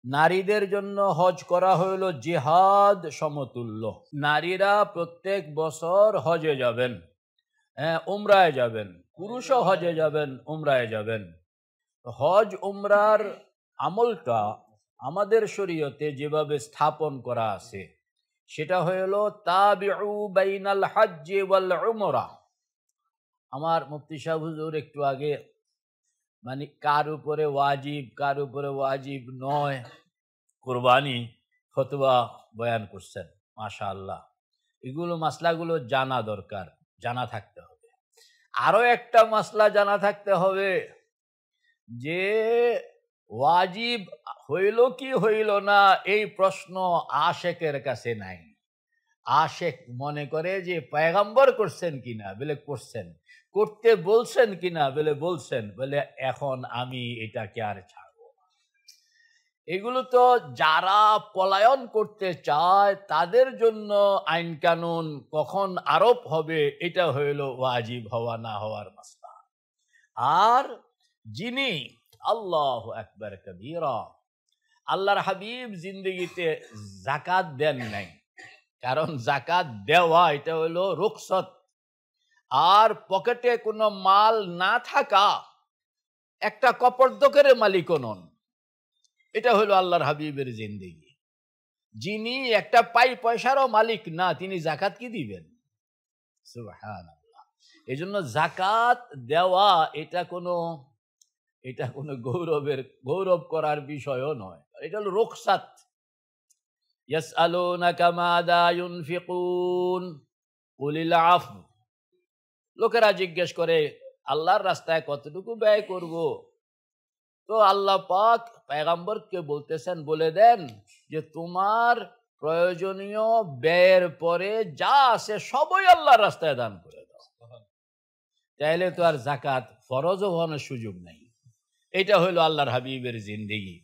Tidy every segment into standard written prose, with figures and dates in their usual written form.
নারীদের জন্য হজ করা হইল জিহাদ সমতুল্য। নারীরা প্রত্যেক বছর হজে যাবেন, উমরায় যাবেন, পুরুষও হজে যাবেন, উমরায় যাবেন। হজ উমরার আমলটা আমাদের শরীয়তে যেভাবে স্থাপন করা আছে সেটা হইল তাবিউ বাইনাল হজ্জ ওয়াল উমরা। আমার মুফতি সাহেব হুজুর একটু আগে মানে কার উপরে ওয়াজিব কার উপরে ওয়াজিব নয় কুরবানি ফতোয়া বয়ান করছেন। মাশাআল্লাহ, এগুলো মাসলাগুলো জানা দরকার, জানা থাকতে হবে। আরো একটা মাসলা জানা থাকতে হবে যে ওয়াজিব হইল কি হইল না এই প্রশ্ন আশেকের কাছে নাই। আশেক মনে করে যে পয়গম্বর করছেন কিনা, বলে করছেন, করতে বলছেন কিনা, বলে বলছেন, বলে এখন আমি এটাকে আর ছাড়বো না। এগুলো তো যারা পলায়ন করতে চায় তাদের জন্য আইন কানুন কখন আরোপ হবে এটা হইল ওয়াজিব হওয়া না হওয়ার মাসলা। আর যিনি আল্লাহু আকবার কবীরা, আল্লাহর হাবিব জিন্দেগিতে যাকাত দেন নাই, কারণ যাকাত দেওয়া এটা হলো রুখসত। আর পকেটে কোনো মাল না থাকা একটা কপর্দকের মালিকও নন, এটা হলো আল্লাহর হাবিবের জিন্দেগি। যিনি একটা পাই পয়সারও মালিক না, তিনি যাকাত কি দিবেন? সুবহানাল্লাহ। এই জন্য যাকাত দেওয়া এটা কোনো গৌরব করার বিষয়ও নয়, এটা হলো রুখসাত। ইয়াসআলুনাকা মাযা ইউনফিকুন কুলিল আফু। লোকেরা জিজ্ঞেস করে আল্লাহর রাস্তায় কতটুকু ব্যয় করব, তো আল্লাহ পাক পয়গম্বরকে বলতেছেন, বলে দেন যে তোমার প্রয়োজনীয় ব্যয়ের পরে যা আছে সবই আল্লাহর রাস্তায় দান করে দাও। তাইলে তো আর যাকাত ফরজ হওয়ার সুযোগ নাই। এটা হলো আল্লাহর হাবিবের জিন্দেগি।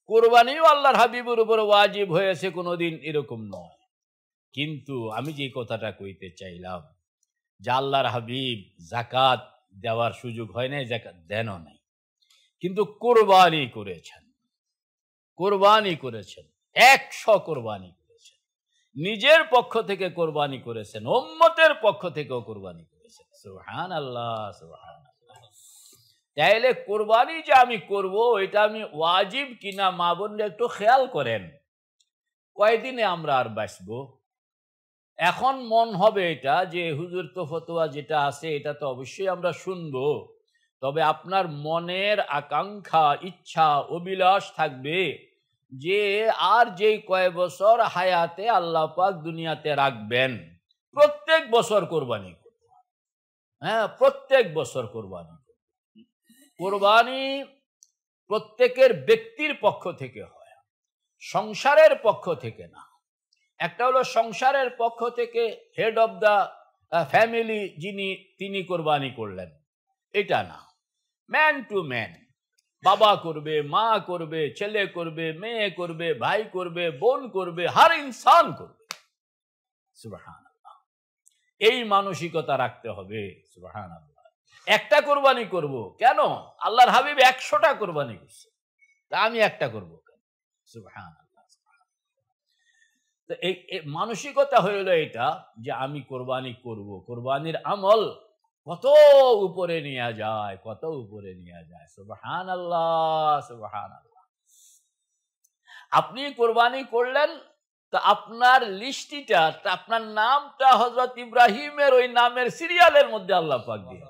কুরবানিও আল্লাহর হাবিবের উপর ওয়াজিব হয়েছে কোনোদিন, এরকম নয়। কিন্তু আমি যে কথাটা কইতে চাইলাম যে আল্লাহর হাবিব যাকাত দেওয়ার সুযোগ হয় নাই, যাকাত দেনও নাই, কিন্তু কোরবানি করেছেন। 100 কোরবানি করেছেন, নিজের পক্ষ থেকে কোরবানি করেছেন, উম্মতের পক্ষ থেকেও কোরবানি করেছেন। সুবহানাল্লাহ, সুবহানাল্লাহ। তাইলে কোরবানি যে আমি করব এটা আমি ওয়াজিব কিনা মা বোনরা একটু খেয়াল করেন। কয়দিনে আমরা আর বাঁচবো? এখন মন হবে এটা যে হুজুর তো ফতোয়া যেটা আছে এটা তো অবশ্যই আমরা শুনবো, তবে আপনার মনের আকাঙ্ক্ষা, ইচ্ছা, অভিলাষ থাকবে যে আর যেই কয় বছর হায়াতে আল্লাহ পাক দুনিয়াতে রাখবেন প্রত্যেক বছর কোরবানি করব। প্রত্যেক বছর কোরবানি। কোরবানি প্রত্যেকের ব্যক্তির পক্ষ থেকে হয়, সংসারের পক্ষ থেকে না। একটা হলো সংসারের পক্ষ থেকে হেড অফ দা ফ্যামিলি যিনি, তিনি কোরবানি করলেন, এটা না। ম্যান টু ম্যান, বাবা করবে, মা করবে, ছেলে করবে, মেয়ে করবে, ভাই করবে, বোন করবে, হার ইনসান করবে। সুবহানাল্লাহ, এই মানসিকতা রাখতে হবে। সুবহানাল্লাহ, একটা কোরবানি করব কেন? আল্লাহর হাবিব 100টা কোরবানি করছে, তা আমি একটা করব কেন? সুবহানাল্লাহ। তো এই মানসিকতা হইল এটা যে আমি কোরবানি করব। কোরবানির আমল কত উপরে নিয়ে যায়, কত উপরে নিয়ে যায়। সুবহানাল্লাহ, সুবহানাল্লাহ। আপনি কোরবানি করলেন, তো আপনার লিস্টিটা, আপনার নামটা হযরত ইব্রাহিমের ওই নামের সিরিয়ালের মধ্যে আল্লাহ পাক দিয়ে,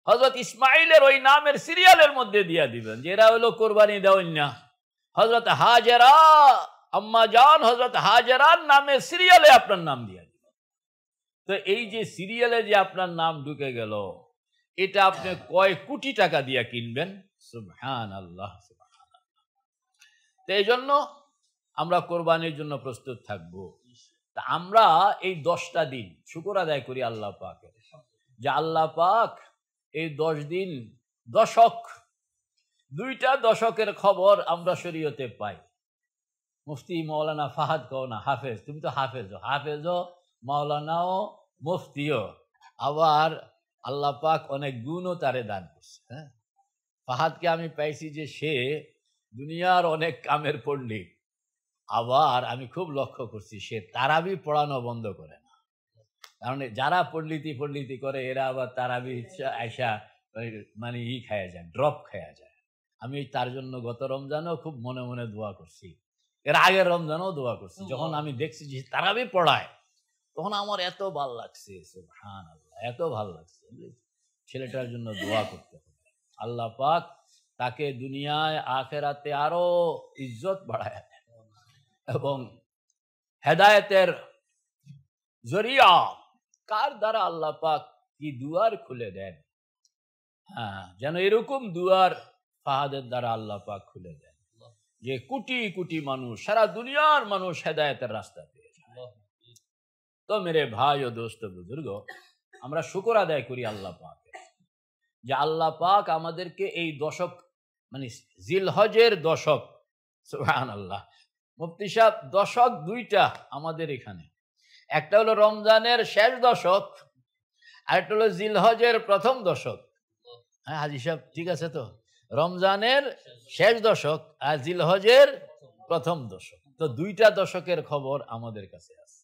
হযরত ইসমাইলের ওই নামের সিরিয়ালের মধ্যে দিয়ে দিবেন যে এরা হলো কোরবানি দেওয়ান না। হযরত হাজেরা আম্মা জান, হযরত হাজেরার নামের সিরিয়ালে আপনার নাম দিয়ে দিবেন। তো এই যে সিরিয়ালে যে আপনার নাম ঢুকে গেল, এটা আপনি কয় কোটি টাকা দিয়ে কিনবেন? সুবহানাল্লাহ, সুবহানাল্লাহ। তো এই জন্য আমরা কোরবানির জন্য প্রস্তুত থাকব। তা আমরা এই 10টা দিন শুকর আদায় করি আল্লাহ পাকের, যে আল্লাহ পাক এই 10 দিন দশক, 2টা দশকের খবর আমরা শরীয়তে পাই। মুফতি মাওলানা ফাহাদ কও না হাফেজ, তুমি তো হাফেজও মাওলানাও মুফতিও, আবার আল্লাহ পাক অনেক গুণও তারে দান করছে। ফাহাদকে আমি পাইছি যে সে দুনিয়ার অনেক কামের পণ্ডিত, আবার আমি খুব লক্ষ্য করছি সে তারাবি পড়ানো বন্ধ করে না। কারণ যারা পণ্ডিতি করে এরা আবার তারাবি আইসা মানে খায়া যায়, ড্রপ খায়া যায়। আমি তার জন্য গত রমজানেও খুব মনে মনে দোয়া করছি, এর আগের রমজানেও দোয়া করছি। যখন আমি দেখছি যে তারাবি পড়ায় তখন আমার এত ভাল লাগছে, সুবহানাল্লাহ, এত ভাল লাগছে। ছেলেটার জন্য দোয়া করতে হবে, আল্লাহ পাক তাকে দুনিয়ায় আখেরাতে আরো ইজ্জত বাড়ায় এবং হেদায়েতের জরিয়া কার দ্বারা আল্লাহ পাক কি দুয়ার খুলে দেন। হ্যাঁ, যেন এরকম দুয়ার ফাহাদের দ্বারা আল্লাহ পাক খুলে দেন যে কোটি কোটি মানুষ, সারা দুনিয়ার মানুষ হেদায়েতের রাস্তা পেয়ে যায়। তো মেরে ভাই ও দোস্ত বুজুর্গ, আমরা শুকর আদায় করি আল্লাহ পাকের যে আল্লাহ পাক আমাদেরকে এই দশক মানে জিলহজের দশক, সুবহানাল্লাহ, মুফতি সাহেব দশক দুইটা আমাদের এখানে, একটা হলো রমজানের শেষ দশক, আরেকটা হলো জিলহজের প্রথম দশক। হ্যাঁ হাজি সাহেব ঠিক আছে তো? রমজানের শেষ দশক আর জিলহজের প্রথম দশক, তো দুইটা দশকের খবর আমাদের কাছে আছে।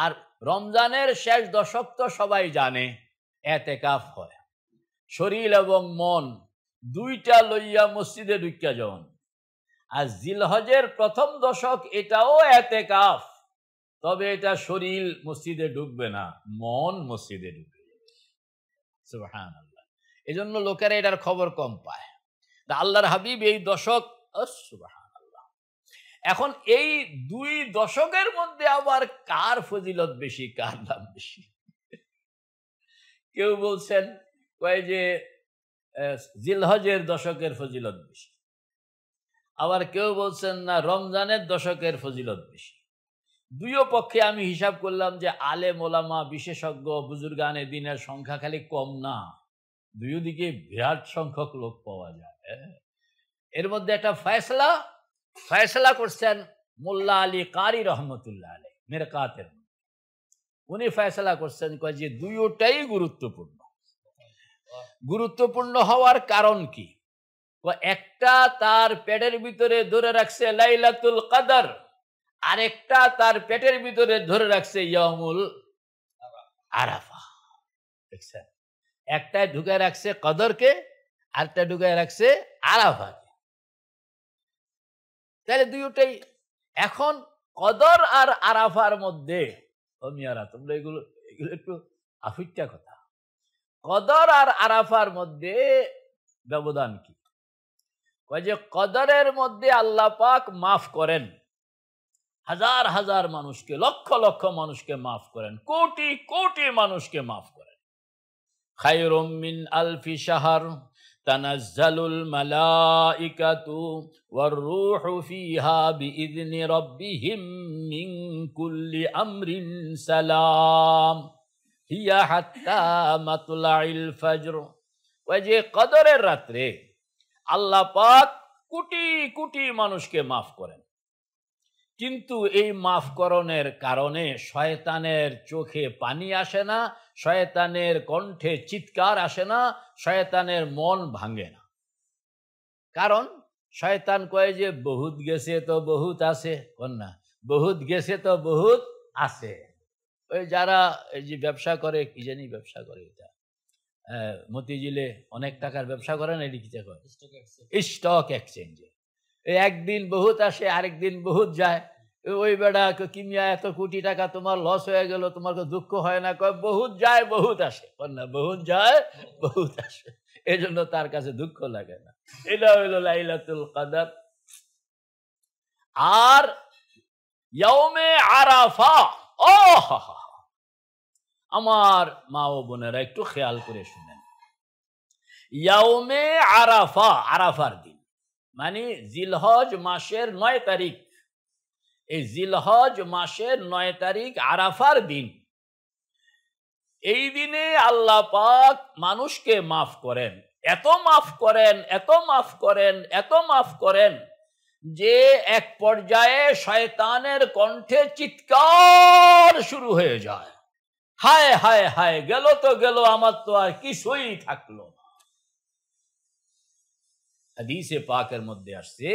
আর রমজানের শেষ দশক তো সবাই জানে, এতেকাফ হয়, শরীর এবং মন দুইটা লইয়া মসজিদে ঢুকিয়া যান। আর জিলহজের প্রথম দশক এটাও এতেকাফ, তবে এটা শরীর মসজিদে ঢুকবে না, মন মসজিদে ঢুকবে। সুবহানাল্লাহ। এজন্য লোকেরা এটার খবর কম পায়। আল্লাহর হাবিব এই দশক, সুবহানাল্লাহ। এখন এই দুই দশকের মধ্যে আবার কার ফজিলত বেশি, কার দাম বেশি? কেউ বলছেন কয় যে জিলহজের দশকের ফজিলত বেশি, আবার কেউ বলছেন না রমজানের দশকের ফজিলত বেশি। দুইও পক্ষে আমি হিসাব করলাম যে আলেম ওলামা বিশেষজ্ঞ বুজুর্গানে দিনের সংখ্যা খালি কম না, দুই দিকে বিরাট সংখ্যক লোক পাওয়া যায়। এর মধ্যে একটা ফয়সলা করছেন মোল্লা আলী কারি রহমতুল্লাহ আলাইহ মিরকাতের, উনি ফয়সলা করছেন যে দুইটাই গুরুত্বপূর্ণ হওয়ার কারণ কি? একটা তার পেটের ভিতরে ধরে রাখছে লাইলাতুল কদর, আরেকটা তার পেটের ভিতরে ধরে রাখছে ইয়াউমুল আরাফা। দেখছেন, একটাই ঢুকায় রাখছে কদরকে, আরেকটা ঢুকায় রাখছে আরাফাকে। তাহলে দুইটাই। এখন কদর আর আরাফার মধ্যে মিয়ারা তোমরা এগুলো একটু আফিট্টা কথা, কদর আর আরাফার মধ্যে ব্যবধান কি? যে কদরের মধ্যে আল্লাহ পাক মাফ করেন হাজার হাজার মানুষকে, লক্ষ লক্ষ মানুষকে মাফ করেন, কোটি কোটি মানুষকে মাফ করেন। খায়রুম মিন আলফি শাহর তানাজ্জালুল মালাইকাতু ওয়ার রূহু ফিহা বিইذনি রাব্বিহিম মিন কুল্লি আমরিন সালাম হিয়া হাত্তা মাতলাইল ফজর। ওই যে কদরের রাত্রে আল্লাহ পাক কোটি কোটি মানুষকে মাফ করেন, কিন্তু এই মাফকরণের কারণে শয়তানের চোখে পানি আসে না, শয়তানের কণ্ঠে চিৎকার আসে না, শয়তানের মন ভাঙে না। কারণ শয়তান কয় যে বহুত গেছে তো বহুত আছে, না বহুত গেছে তো বহুত আছে। ওই যারা এই যে ব্যবসা করে, কি জানি ব্যবসা করে, এটা মতিঝিলে অনেক টাকার ব্যবসা করে না, এটি কি করে স্টক এক্সচেঞ্জে, একদিন বহুত আসে আরেকদিন বহুত যায়। ওই বেড়া কিমিয়া এত কোটি টাকা তোমার লস হয়ে গেল, তোমার দুঃখ হয় না? কয় বহুত যায় বহুত আসে, না বহুত যায় বহুত আসে, এই জন্য তার কাছে দুঃখ লাগে না। এটা হইল লাইলাতুল কদর। আর ইয়াউমে আরাফা, ও আমার মা ও বোনেরা একটু খেয়াল করে শুনেন, ইয়াউমে আরাফা, আরাফার দিন মানে জিলহজ মাসের 9 তারিখ, এই জিলহজ মাসের 9 তারিখ আরাফার দিন। এই দিনে আল্লাহ পাক মানুষকে মাফ করেন, এত মাফ করেন, এত মাফ করেন, এত মাফ করেন যে এক পর্যায়ে শয়তানের কণ্ঠে চিৎকার শুরু হয়ে যায়, হায় হায় হায়, গেল তো গেল, আমার তো আর কিছুই থাকলো না। হাদিসে পাকের মধ্যে আসছে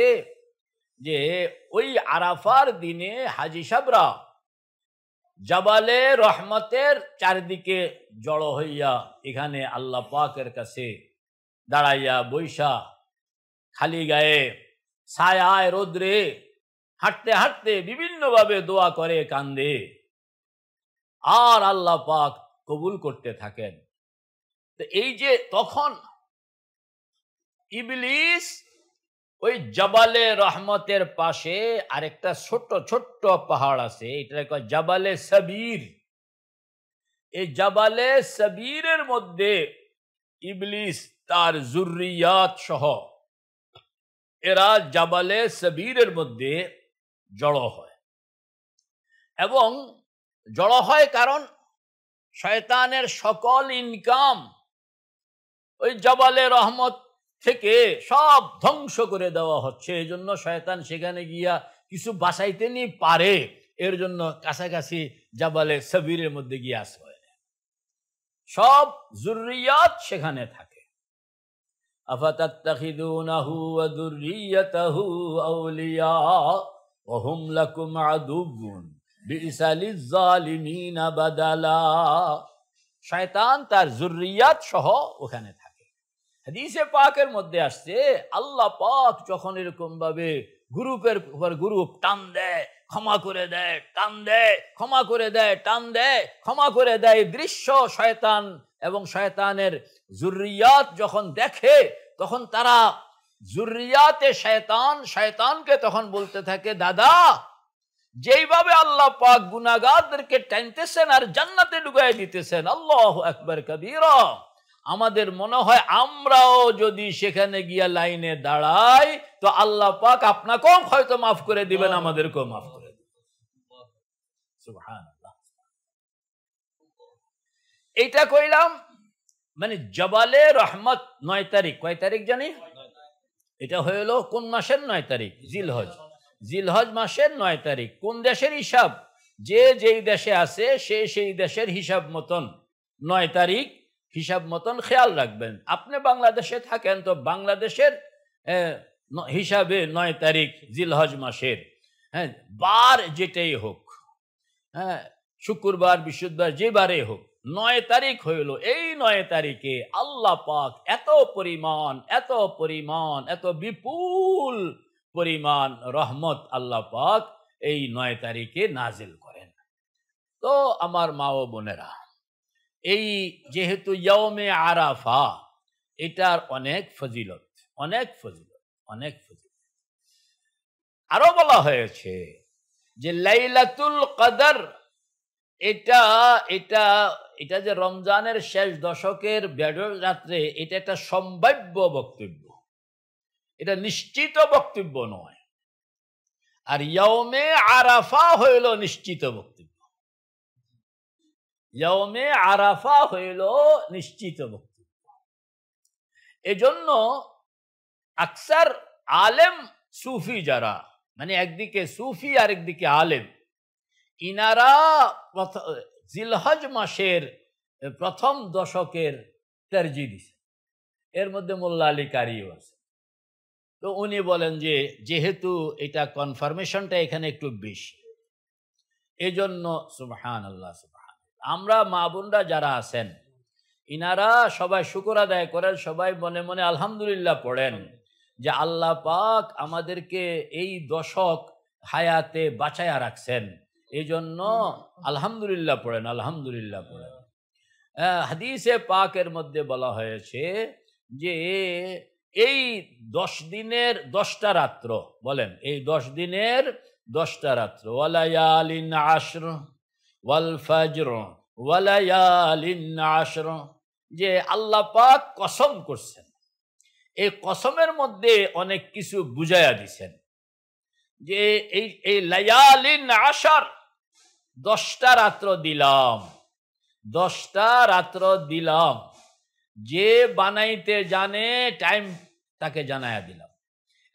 যে ওই আরাফার দিনে হাজী সাহেবরা জাবালে রহমতের চারিদিকে জড়ো হইয়া এখানে আল্লাহ পাকের কাছে দাঁড়াইয়া বৈশা খালি গায়ে ছায়ায় রোদ্রে হাঁটতে হাঁটতে বিভিন্নভাবে দোয়া করে কান্দে আর আল্লাহ পাক কবুল করতে থাকেন। তো এই যে তখন ইবলিস ওই জাবালে রহমতের পাশে আরেকটা ছোট্ট ছোট্ট পাহাড় আছে, এটা কয় জাবালে সাবির। এই জাবালে সাবিরের মধ্যে ইবলিস তার যুররিয়াত সহ এরা জাবালে সাবিরের মধ্যে জড়ো হয়, এবং জড়ো হয় কারণ শয়তানের সকল ইনকাম ওই জাবালে রহমত থেকে সব ধ্বংস করে দেওয়া হচ্ছে। এই জন্য শয়তান সেখানে গিয়া কিছু বাঁচাইতে নি পারে, এর জন্য কাছাকাছি জাবালে সাবিরের মধ্যে গিয়ে আশ্রয় নেয়। সব যুররিয়াত সেখানে থাকে। আফাতাত্তাখিদুনাহু ওয়া যুররিয়াতাহু আউলিয়া ওয়া হুম লাকুম আদুউন বিইসা লিয-যালিমিনা বাদালা। শয়তান তার যুররিয়াত সহ ওখানে থাকে। হাদিসে পাকের মধ্যে আসছে আল্লাহ পাক যখন এরকম ভাবে গ্রুপের উপর গ্রুপ টান দেয়, ক্ষমা করে দেয়, টান দেয়, ক্ষমা করে দেয়, টান দেয়, ক্ষমা করে দেয়, দৃশ্য শয়তান এবং শয়তানের যুররিয়াত যখন দেখে, তখন তারা যুররিয়াতে শয়তানকে তখন বলতে থাকে, দাদা যেইভাবে আল্লাহ পাক গুনাহগারদেরকে টানতেছেন আর জান্নাতে ঢুকাই দিতেছেন, আল্লাহু আকবার কবীরা, আমাদের মনে হয় আমরাও যদি সেখানে গিয়া লাইনে দাঁড়াই তো আল্লাহ পাক আপনাকেও হয়তো মাফ করে দিবেন, আমাদেরকেও মাফ করে দিবেন। সুবহানাল্লাহ। এইটা কইলাম মানে জাবালে রহমত 9 তারিখ, কয় তারিখ জানি? এটা হইল কোন মাসের 9 তারিখ? জিলহজ মাসের 9 তারিখ। কোন দেশের হিসাব? যে যেই দেশে আছে সে সেই দেশের হিসাব মতন 9 তারিখ হিসাব মতন খেয়াল রাখবেন। আপনি বাংলাদেশে থাকেন তো বাংলাদেশের হিসাবে 9 তারিখ জিলহজ মাসের, হ্যাঁ, বার যেটাই হোক, হ্যাঁ, শুক্রবার বৃহস্পতিবার যে বারে হোক, 9 তারিখ হইল। এই 9 তারিখে আল্লাহ পাক এত পরিমাণ এত বিপুল পরিমাণ রহমত আল্লাহ পাক এই 9 তারিখে নাজিল করেন। তো আমার মা ও বোনেরা, এই যেহেতু ইয়াউমে আরাফা, এটার অনেক ফজিলত। আরো বলা হয়েছে যে লাইলাতুল কদর, এটা যে রমজানের শেষ দশকের বেজর রাত্রে, এটা একটা সম্ভাব্য বক্তব্য, এটা নিশ্চিত বক্তব্য নয়। আর ইয়াউমে আরাফা হইল নিশ্চিত বক্তব্য। ইয়াউমে আরাফা হইল নিশ্চিত বক্তব্য। এজন্য আকসার আলেম সুফি যারা, মানে একদিকে সুফি আর একদিকে আলেম, ইনারা জিলহজ মাসের প্রথম দশকের তরজি দিছে। এর মধ্যে মোল্লা আলী কারিও আছে। তো উনি বলেন যে যেহেতু এটা কনফার্মেশনটা এখানে একটু বেশি, এজন্য সুবহানাল্লাহ, আমরা মা বোনরা যারা আছেন ইনারা সবাই শুকর আদায় করেন, সবাই মনে মনে আলহামদুলিল্লাহ পড়েন যে আল্লাহ পাক আমাদেরকে এই দশক হায়াতে বাঁচায়া রাখছেন। এই জন্য আলহামদুলিল্লাহ পড়েন, আলহামদুলিল্লাহ পড়েন। হাদিসে পাকের মধ্যে বলা হয়েছে যে এই 10 দিনের 10টা রাত্র, বলেন এই 10 দিনের 10টা রাত্র, ওয়ালায়ালিন আশর ওয়াল ফাজর ওয়ালায়ালিন আশর, যে আল্লাহ পাক কসম করছেন, এই কসমের মধ্যে অনেক কিছু বুঝাইয়া দিছেন যে এই লায়ালিন আশর, 10টা রাত্র দিলাম, 10টা রাত্র দিলাম, যে বানাইতে জানে টাইম তাকে জানায়া দিলাম।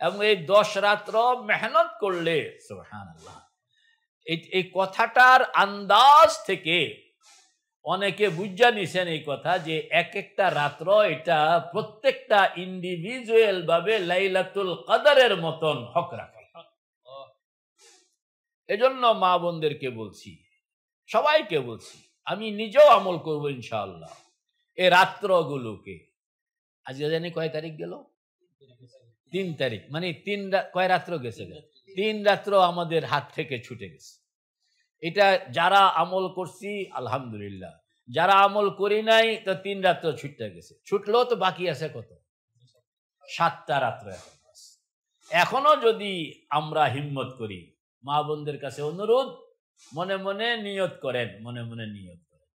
এবং এই 10 রাত্র মেহনত করলে, সুবহানাল্লাহ, এই কথাটার আন্দাজ থেকে অনেকে বুঝা নিছেন এই কথা যে এক একটা রাত্র এটা প্রত্যেকটা ইন্ডিভিজুয়াল ভাবে লাইলাতুল কদরের মতন হক রাখে। এজন্য মা বোনদেরকে বলছি, সবাইকে বলছি, আমি নিজেও আমল করব ইনশাআল্লাহ এই রাত্রগুলোকে। আজকে জানি কয় তারিখ গেল? 3 তারিখ, মানে কয় রাত্র গেছে? 3 রাত্র আমাদের হাত থেকে ছুটে গেছে। এটা যারা আমল করছি আলহামদুলিল্লাহ, যারা আমল করি নাই তো 3 রাত্র ছুটতে গেছে। ছুটলেও তো বাকি আছে কত? 7টা রাত্র এখনো যদি আমরা হিম্মত করি, মা বোনদের কাছে অনুরোধ, মনে মনে নিয়ত করেন, মনে মনে নিয়ত করেন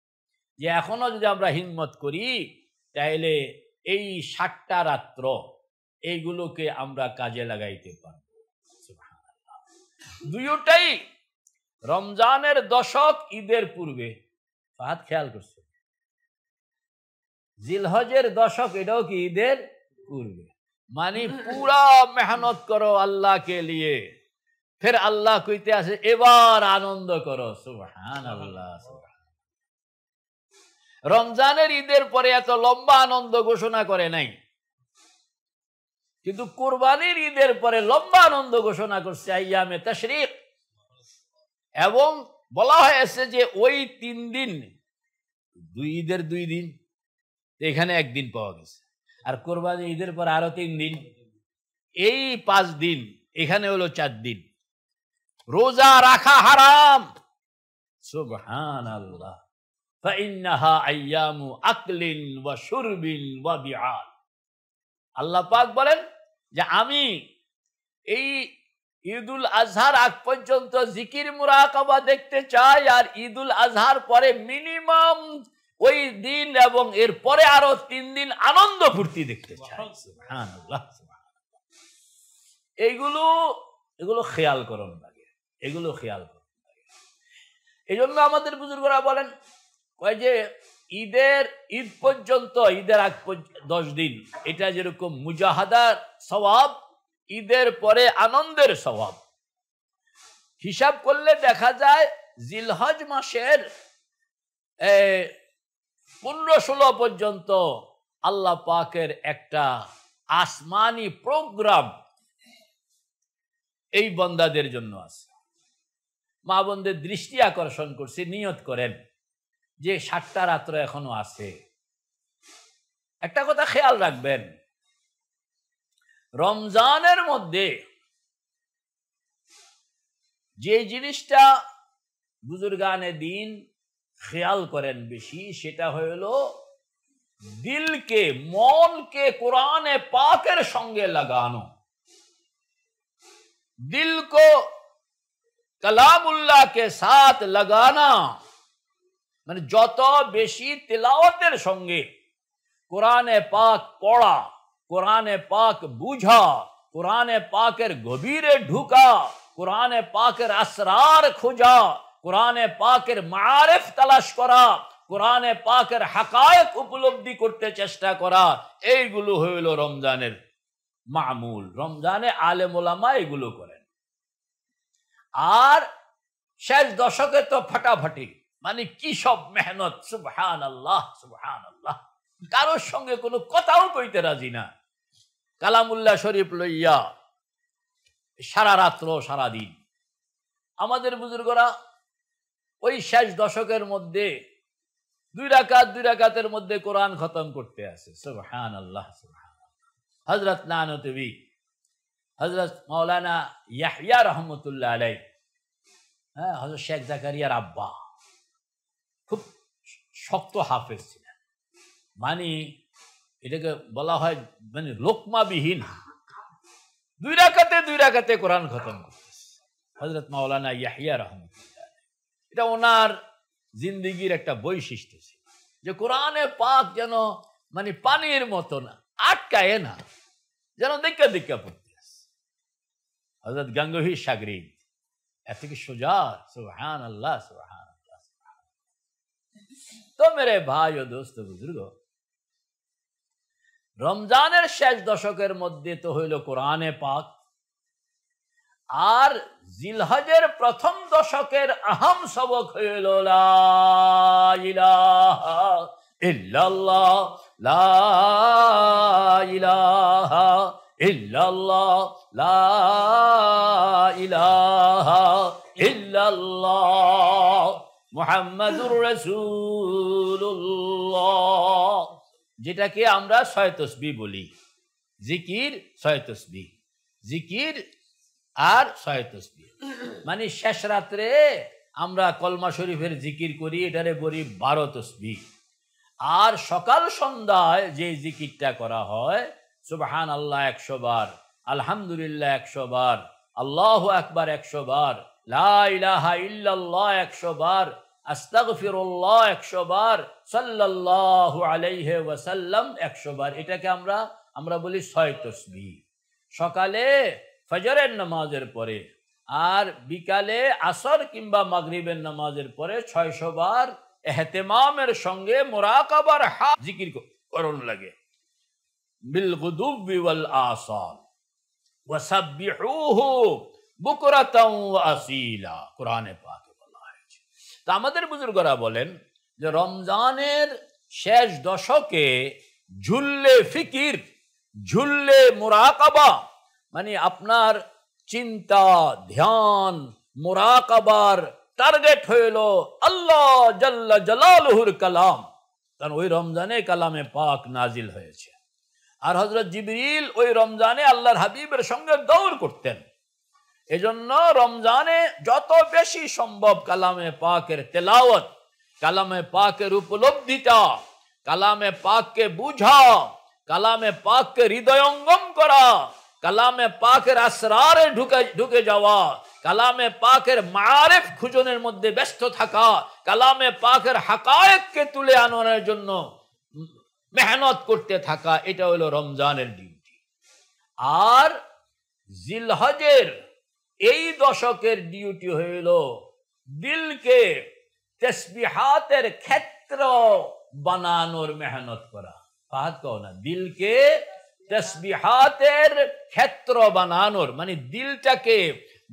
যে এখনো যদি আমরা হিম্মত করি তাহলে এই 7টা রাত্র এইগুলোকে আমরা কাজে লাগাইতে পারব। সুবহানাল্লাহ। দুইটাই রমজানের দশক, ঈদের পূর্বে। ফাহাদ খেয়াল করছে, জিলহজের দশক এটাও কি ঈদের পূর্বে। মানে পুরা মেহনত করো আল্লাহ কে লিয়ে, ফির আল্লাহ কইতে আসে এবার আনন্দ করো। সুবহানাল্লাহ। রমজানের ঈদের পরে এত লম্বা আনন্দ ঘোষণা করে নাই, কিন্তু কুরবানির ঈদের পরে লম্বা আনন্দ ঘোষণা করছে আইয়ামে তাশরিক। এবং বলা হয়েছে যে ওই 3 দিন, ঈদের 2 দিন, এখানে 1 দিন পাওয়া গেছে, আর কুরবানি ঈদের পর আরো 3 দিন, এই 5 দিন, এখানে হলো 4 দিন। রোজা রাখা হারাম। সুবহানাল্লাহ। ফাইন্নাহা আইয়ামু আকলিন ওয়া শুরবিন ওয়া বিআল। আল্লাহ পাক বলেন যে আমি এই ঈদুল আজহার আগ পর্যন্ত জিকির মুরাকাবা দেখতে চাই, আর ঈদুল আজহার পরে মিনিমাম ওই দিন এবং এর পরে আরো 3 দিন আনন্দ ফুর্তি দেখতে চাই। সুবহানাল্লাহ। এগুলো খেয়াল করুন লাগে, এগুলো খেয়াল করুন লাগে। এই জন্য আমাদের বুজুর্গরা বলেন কয় যে ঈদ পর্যন্ত, ঈদের আগ 10 দিন এটা যেরকম মুজাহাদার সওয়াব, ঈদের পরে আনন্দের সওয়াব। হিসাব করলে দেখা যায় জিলহজ মাসের 15-16 পর্যন্ত আল্লাহ পাকের একটা আসমানি প্রোগ্রাম এই বান্দাদের জন্য আছে। মা বোনদের দৃষ্টি আকর্ষণ করছে, নিয়ত করেন যে 7টা রাত্র এখনো আছে। একটা কথা খেয়াল রাখবেন, রমজানের মধ্যে যে জিনিসটা বুজুর্গানে দিন খেয়াল করেন বেশি, সেটা হইল দিলকে, মনকে कुरान पाकेर संगे लगानो। दिल को कलामुल्लाह के साथ लगाना, মানে যত বেশি তিলাওয়াতের সঙ্গে কোরআনে পাক পড়া, কোরআনে পাক বুঝা, কোরআনে পাকের গভীরে ঢুকা, কোরআনে পাকের আসরার খোঁজা, কোরআনে পাকের মারিফ তালাশ করা, কোরআনে পাকের হাকায়েক উপলব্ধি করতে চেষ্টা করা, এইগুলো হইল রমজানের মামুল। রমজানে আলেম ওলামা এগুলো করেন। আর শেষ দশকে তো ফাটাফাটি, মানে কি সব মেহনত। সুবহানাল্লাহ, সুবহানাল্লাহ। কারোর সঙ্গে কোনো কথাও কইতে রাজি না, কালামুল্লাহ শরীফ লইয়া সারা রাত্র সারা দিন। আমাদের বুজুর্গরা ওই শেষ দশকের মধ্যে 2 রাকাতের মধ্যে কোরআন খতম করতে আছে। সুবহানাল্লাহ, সুবহানাল্লাহ। হযরত নানতবী, হযরত মাওলানা ইয়াহইয়া রহমাতুল্লাহ আলাইহি, হ্যাঁ, হযরত শেখ জাকারিয়ার আব্বা খুব শক্ত হাফেজ ছিলেন। মানে এটাকে বলা হয় মানে লোকমাবিহীন। 2 রাকাতে কোরআন খতম করতেছে হযরত মাওলানা ইয়াহইয়া রহমাতুল্লাহ আলাইহি। এটা ওনার জিন্দেগীর একটা বৈশিষ্ট্য ছিল যে কোরআনে পাক যেন মানে পানির মতো না, আটকায় না, যেন দেখা পড়তে আছে। হযরত গাঙ্গুহি শাগরিদ এত কি সোজা। সুবহানাল্লাহ, সুবহানাল্লাহ। তো মেরে ভাই ও দোস্ত বুজুর্গ, রমজানের শেষ দশকের মধ্যে তো হইল কোরআনে পাক, আর জিলহজের প্রথম দশকের আহম সবক হইল লা ইলাহা ইল্লাল্লাহ, লা ইলাহা ইল্লাল্লাহ, লা ইলাহা ইল্লাল্লাহ মুহাম্মাদুর রাসূলুল্লাহ, যেটাকে আমরা 6 তাসবিহ বলি। জিকির 6 তাসবিহ, জিকির আর 6 তাসবিহ। মানে শেষ রাত্রে আমরা কলমা শরীফের জিকির করি, এটারে বলি 12 তাসবিহ। আর সকাল সন্ধ্যায় যে জিকিরটা করা হয়, সুবহানাল্লাহ 100 বার, আলহামদুলিল্লাহ 100 বার, আল্লাহু আকবার 100 বার, লা ইলাহা ইল্লাল্লাহ 100 বার, আস্তাগফিরুল্লাহ 100 বার, সাল্লাল্লাহু আলাইহি ওয়াসাল্লাম 100 বার। এটাকে আমরা বলি 6 তাসবিহ। সকালে ফজরের নামাজের পরে আর বিকালে আসর কিংবা মাগরিবের নামাজের পরে 600 বার এহতেমামের সঙ্গে মুরাকাবার জিকির করণ লাগে। বিল গুদুবি ওয়াল আসাল ওয়াসাব্বিহুহু বুকরাতাও ওয়া আসিলা, কোরআনে পাকে বলা হয়েছে। তো আমাদের বুজুর্গরা বলেন যে রমজানের শেষ দশকে ঝুললে ফিকির, ঝুললে মুরাকাবা, মানে আপনার চিন্তা, ধ্যান, মুরাকাবার টার্গেট হইল আল্লাহ জাল্লা জালালুহুর কালাম। কারণ ওই রমজানে কালামে পাক নাজিল হয়েছে। আর হযরত জিবরিল ওই রমজানে আল্লাহর হাবিবের সঙ্গে দৌড় করতেন। এজন্য রমজানে যত বেশি সম্ভব কালামে পাকের তেলাওয়াত, কালামে পাকের উপলব্ধিটা, কালামে পাককে বুঝা, কালামে পাককে হৃদয়ঙ্গম করা, কালামে পাকের আসরারে ঢুকে যাওয়া, কালামে পাকের মারিফ খুঁজনের মধ্যে ব্যস্ত থাকা, কালামে পাকের হাকায়েককে তুলে আনার জন্য মেহনত করতে থাকা, এটা হলো রমজানের ডিউটি। আর জিলহজের এই দশকের ডিউটি হইল দিলকে তাসবিহাতের ক্ষেত্র বানানোর মেহনত করা। ফাহাদ কও না, দিলকে তাসবিহাতের ক্ষেত্র বানানোর, মানে দিলটাকে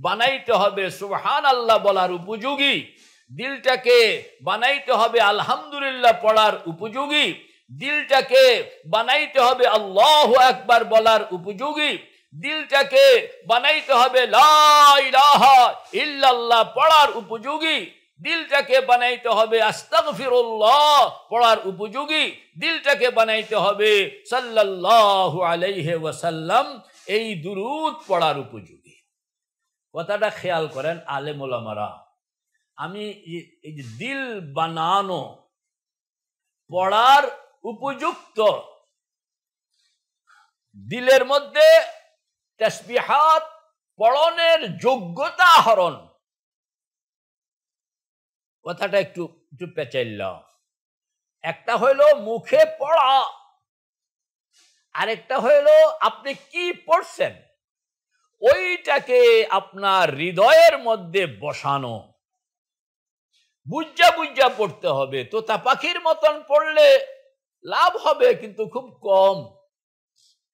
বানাইতে হবে সুবহানাল্লাহ বলার উপযোগী, দিলটাকে বানাইতে হবে আলহামদুলিল্লাহ পড়ার উপযোগী, দিলটাকে বানাইতে হবে আল্লাহু আকবার বলার উপযোগী, দিলটাকে বানাইতে হবে লা ইলাহা ইল্লাল্লাহ পড়ার উপযোগী, দিলটাকে বানাইতে হবে আস্তাগফিরুল্লাহ পড়ার উপযোগী, দিলটাকে বানাইতে হবে সাল্লাল্লাহু আলাইহি ওয়াসাল্লাম এই দুরূদ পড়ার উপযোগী। কথাটা খেয়াল করেন আলেম ওলামারা। আমি এই যে দিল বানানো, পড়ার উপযুক্ত, দিলের মধ্যে তাসবিহাত পড়নের যোগ্যতা আহরণ, কথাটা একটু পেঁচাইলাম। একটা হইল মুখে পড়া, আরেকটা হইল আপনি কি পড়ছেন ওইটাকে আপনার হৃদয়ের মধ্যে বসানো। বুঝা বুঝা পড়তে হবে। তোতা পাখির মতন পড়লে লাভ হবে, কিন্তু খুব কম।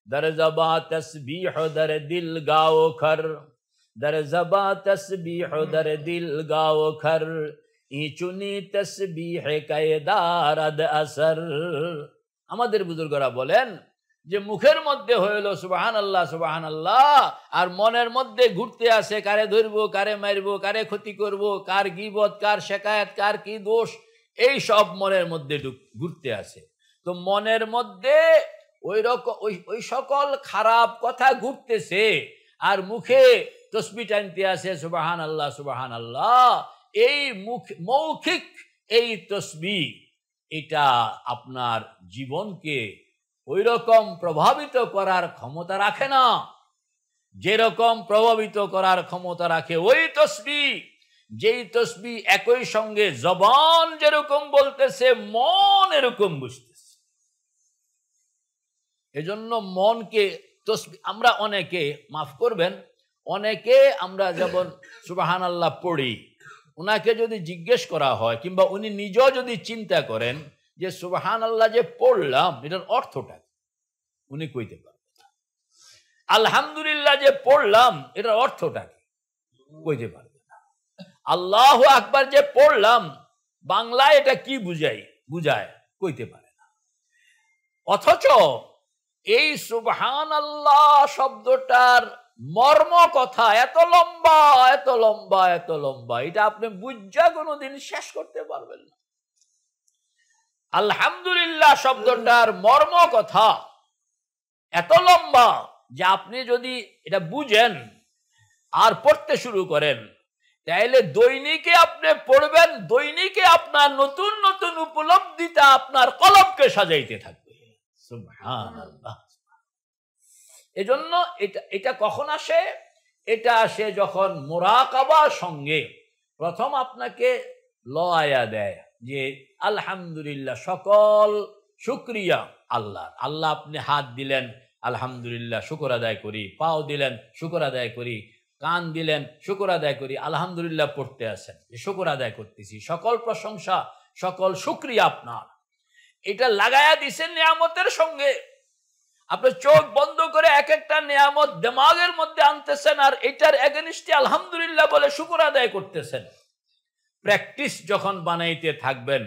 দর জবা তসবিহ দর দিল গাও খর, দর জবা তসবিহ দর দিল গাও খর, ইচুনি তসবিহ কায়দারদ আসর। আমাদের বুজুর্গরা বলেন যে মুখের মধ্যে হইল সুবহানাল্লাহ সুবহানাল্লাহ, আর মনের মধ্যে ঘুরতে আসে কারে ধরবো, কারে মারবো, কারে ক্ষতি করব, কার গীবত, কার শিকায়াত, কার কি দোষ, এই সব মনের মধ্যে ঘুরতে আসে। তো মনের মধ্যে ওই সকল খারাপ কথা ঘুরতেছে, আর মুখে তসবিহ টানতে আসে সুবহানাল্লাহ সুবহানাল্লাহ। এই মৌখিক এই তসবিহ, এটা আপনার জীবনকে ওই রকম প্রভাবিত করার ক্ষমতা রাখে না যেরকম প্রভাবিত করার ক্ষমতা রাখে ওই তসবিহ, যেই তসবিহ একই সঙ্গে জবান যেরকম বলতেছে মন এরকম বুঝতেছে। এজন্য মনকে তসবিহ, আমরা অনেকে, মাফ করবেন, অনেকে আমরা যেমন সুবহানাল্লাহ পড়ি, উনাকে যদি জিজ্ঞেস করা হয় কিংবা উনি নিজেও যদি চিন্তা করেন যে সুবহানাল্লাহ যে পড়লাম এটার অর্থটা, উনি কইতে পারবেন না। আলহামদুলিল্লাহ যে পড়লাম এটার অর্থটা কি, কইতে পারবে না। আল্লাহু আকবার যে পড়লাম বাংলায় এটা কি বুঝায় কইতে পারে না। অথচ এই সুবহানাল্লাহ শব্দটার মর্ম কথা এত লম্বা এত লম্বা এত লম্বা, এটা আপনি বুঝা কোনোদিন শেষ করতে পারবেন না। আলহামদুলিল্লাহ শব্দটার মর্ম কথা এত লম্বা যে আপনি যদি এটা বুঝেন আর পড়তে শুরু করেন, তাইলে দৈনিকে আপনি পড়বেন, দৈনিকে আপনার নতুন নতুন উপলব্ধিটা আপনার কলবকে সাজাইতে থাকবে। সুবহানাল্লাহ। এজন্য এটা কখন আসে? এটা আসে যখন মুরাকাবার সঙ্গে প্রথম আপনাকে লয়া দেয় যে আলহামদুলিল্লাহ, সকল শুকরিয়া আল্লাহ। আল্লাহ আপনি হাত দিলেন, আলহামদুলিল্লাহ শুকর আদায় করি। পাও দিলেন, শুকর আদায় করি। কান দিলেন, শুকর আদায় করি। আলহামদুলিল্লাহ পড়তে আছেন, শুকর আদায় করতেছি। সকল প্রশংসা, সকল শুকরিয়া আপনার। এটা লাগায়া দিছেন নিয়ামতের সঙ্গে। আপনি চোখ বন্ধ করে এক একটা নিয়ামত দিমাগের মধ্যে আনতেছেন আর এটার এগেনস্টে আলহামদুলিল্লাহ বলে শুকর আদায় করতেছেন। প্র্যাকটিস যখন বানাইতে থাকবেন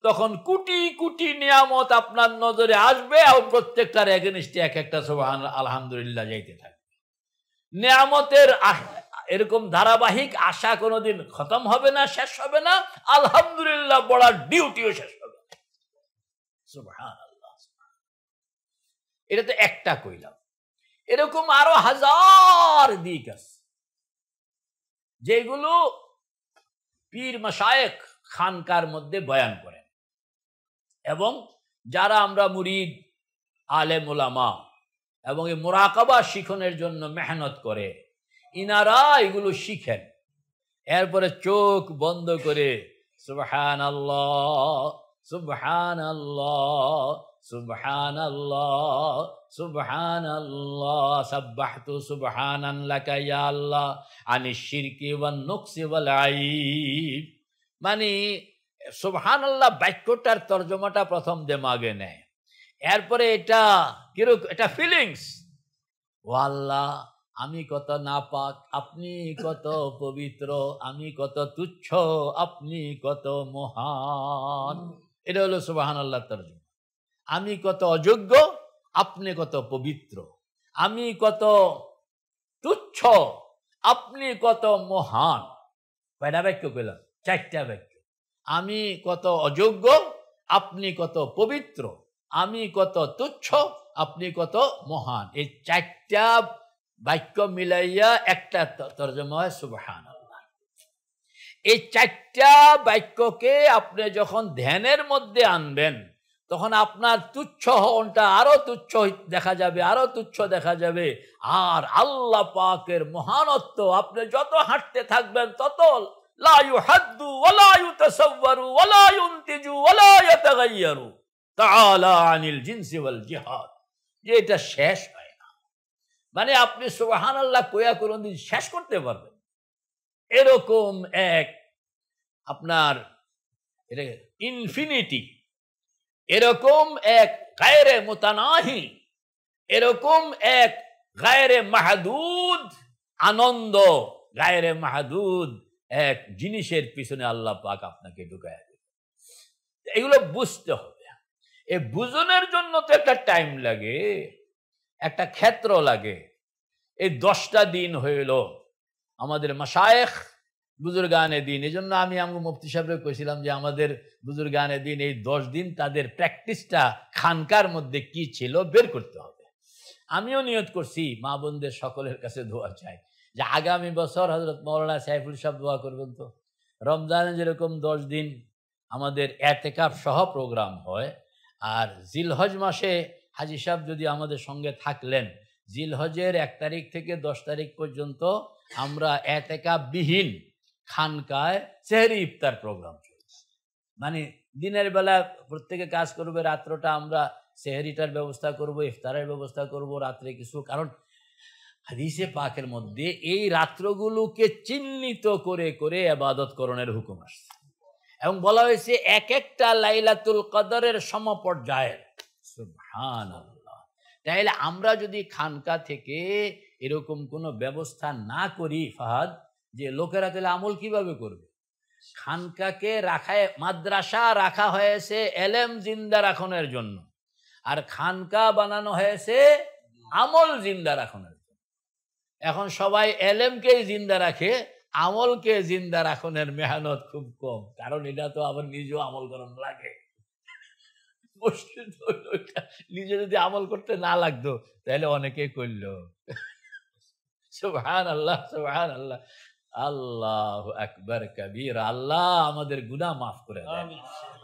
তখন কোটি কোটি নিয়ামত আপনার নজরে আসবে আর প্রত্যেকটার এগেনস্টে এক একটা সুবহান আলহামদুলিল্লাহ যাইতে থাকবে। নিয়ামতের এরকম ধারাবাহিক আশা কোনোদিন খতম হবে না, শেষ হবে না। আলহামদুলিল্লাহ বলার ডিউটিও শেষ হবে না। সুবহানাল্লাহ। এটা তো একটা কইলাম, এরকম আরো হাজার দিক আছে যেগুলো পীর মাশায়েখ খানকার মধ্যে বয়ান করেন, এবং যারা আমরা মুরিদ আলেম ওলামা এবং এই মুরাকাবা শিখনের জন্য মেহনত করে ইনারা এগুলো শিখেন। এরপরে চোখ বন্ধ করে সুবহানাল্লাহ সুবহানাল্লাহ সুবহানাল্লাহ সুবহানাল্লাহ সাব্বাহতু সুবহানান লাকা ইয়া আল্লাহ আনিশ শিরকি ওয়ান নুকসি ওয়াল আইব। মানে সুবহানাল্লাহ বাক্যটার তর্জমাটা প্রথম দিমাগে নেয়, এরপরে এটা কিরকম, এটা ফিলিংস। ও আল্লাহ, আমি কত নাপাক, আপনি কত পবিত্র, আমি কত তুচ্ছ, আপনি কত মহান। এটা হলো সুবহানাল্লাহ তর্জমা। আমি কত অযোগ্য, আপনি কত পবিত্র। আমি কত তুচ্ছ, আপনি কত মহান। কয়টা বাক্য কইলাম? চারটা বাক্য। আমি কত অযোগ্য, আপনি কত পবিত্র। আমি কত তুচ্ছ, আপনি কত মহান। এই চারটা বাক্য মিলাইয়া একটা তর্জমা হয় সুবহানাল্লাহ। এই চারটা বাক্যকে আপনি যখন ধ্যানের মধ্যে আনবেন তখন আপনার তুচ্ছ হওয়াটা আরো তুচ্ছ দেখা যাবে, আরো তুচ্ছ দেখা যাবে। আর আল্লাহ পাকের মহানত্ব আপনি যত হাঁটতে থাকবেন তত লা ইউহাদ্দু ওয়ালা ইউতাসাওয়ারু ওয়ালা ইউনতিজু ওয়ালা ইয়াতাগায়্যারু তাআলা আনিল জিনসি ওয়াল জিহাদ। যে এটা শেষ হয় না, মানে আপনি সুবহানাল্লাহ কইয়া কোনদিন শেষ করতে পারবেন এরকম এক আপনার ইনফিনিটি, এরকম এক গায়রে মুতানাহি, এরকম এক গায়রে মাহদুদ আনন্দ, গায়রে মাহদুদ এক জিনিসের পিছনে আল্লাহ পাক আপনাকে ঢুকায় দেবে। এগুলো বুঝতে হবে। এই বুঝনের জন্য তো একটা টাইম লাগে, একটা ক্ষেত্র লাগে। এই 10টা দিন হইল আমাদের মাশায়েখ বুজুর্গানে দিন। এই জন্য আমি মুফতি সাহেবকে কইছিলাম যে আমাদের বুজুর্গানে দিন এই 10 দিন তাদের প্র্যাকটিসটা খানকার মধ্যে কি ছিল বের করতে হবে। আমিও নিয়ত করছি, মা বোনদের সকলের কাছে দোয়া চাই যে আগামী বছর হযরত মাওলানা সাইফুল সাহেব দোয়া করবেন। তো রমজানে যেরকম 10 দিন আমাদের এতেকাফ সহ প্রোগ্রাম হয়, আর জিলহজ মাসে হাজী সাহেব যদি আমাদের সঙ্গে থাকলেন, জিলহজের 1 তারিখ থেকে 10 তারিখ পর্যন্ত আমরা এতেকাফ বিহীন খানকায় সেহরি ইফতার প্রোগ্রাম চলছে। মানে দিনের বেলা প্রত্যেকে কাজ করবে, রাত্রটা আমরা সেহরিটার ব্যবস্থা করব, ইফতারের ব্যবস্থা করব রাত্রে কিছু। কারণ হাদিসে পাকের মধ্যে এই রাত্রগুলোকে চিহ্নিত করে করে ইবাদত করণের হুকুম আসছে, এবং বলা হয়েছে এক একটা লাইলাতুল কদরের সমপর্যায়ের। সুবহানাল্লাহ। তাইলে আমরা যদি খানকা থেকে এরকম কোনো ব্যবস্থা না করি ফাহাদ, যে লোকেরা তাহলে আমল কিভাবে করবে? খানকাকে রাখায়, মাদ্রাসা রাখা হয়েছে এলেম জিন্দা রাখনের জন্য, আর খানকা বানানো হয়েছে আমল জিন্দা রাখনের জন্য। এখন সবাই এলেমকেই জিন্দা রাখে, আমলকে জিন্দা রাখনের মেহনত খুব কম, কারণ এটা তো আবার নিজেও আমল করার লাগে। নিজে যদি আমল করতে না লাগতো তাহলে অনেকে করলো। সুবহানাল্লাহ, সুবহানাল্লাহ, আল্লাহু আকবার কবীর। আল্লাহ আমাদের গুনাহ মাফ করে দেন,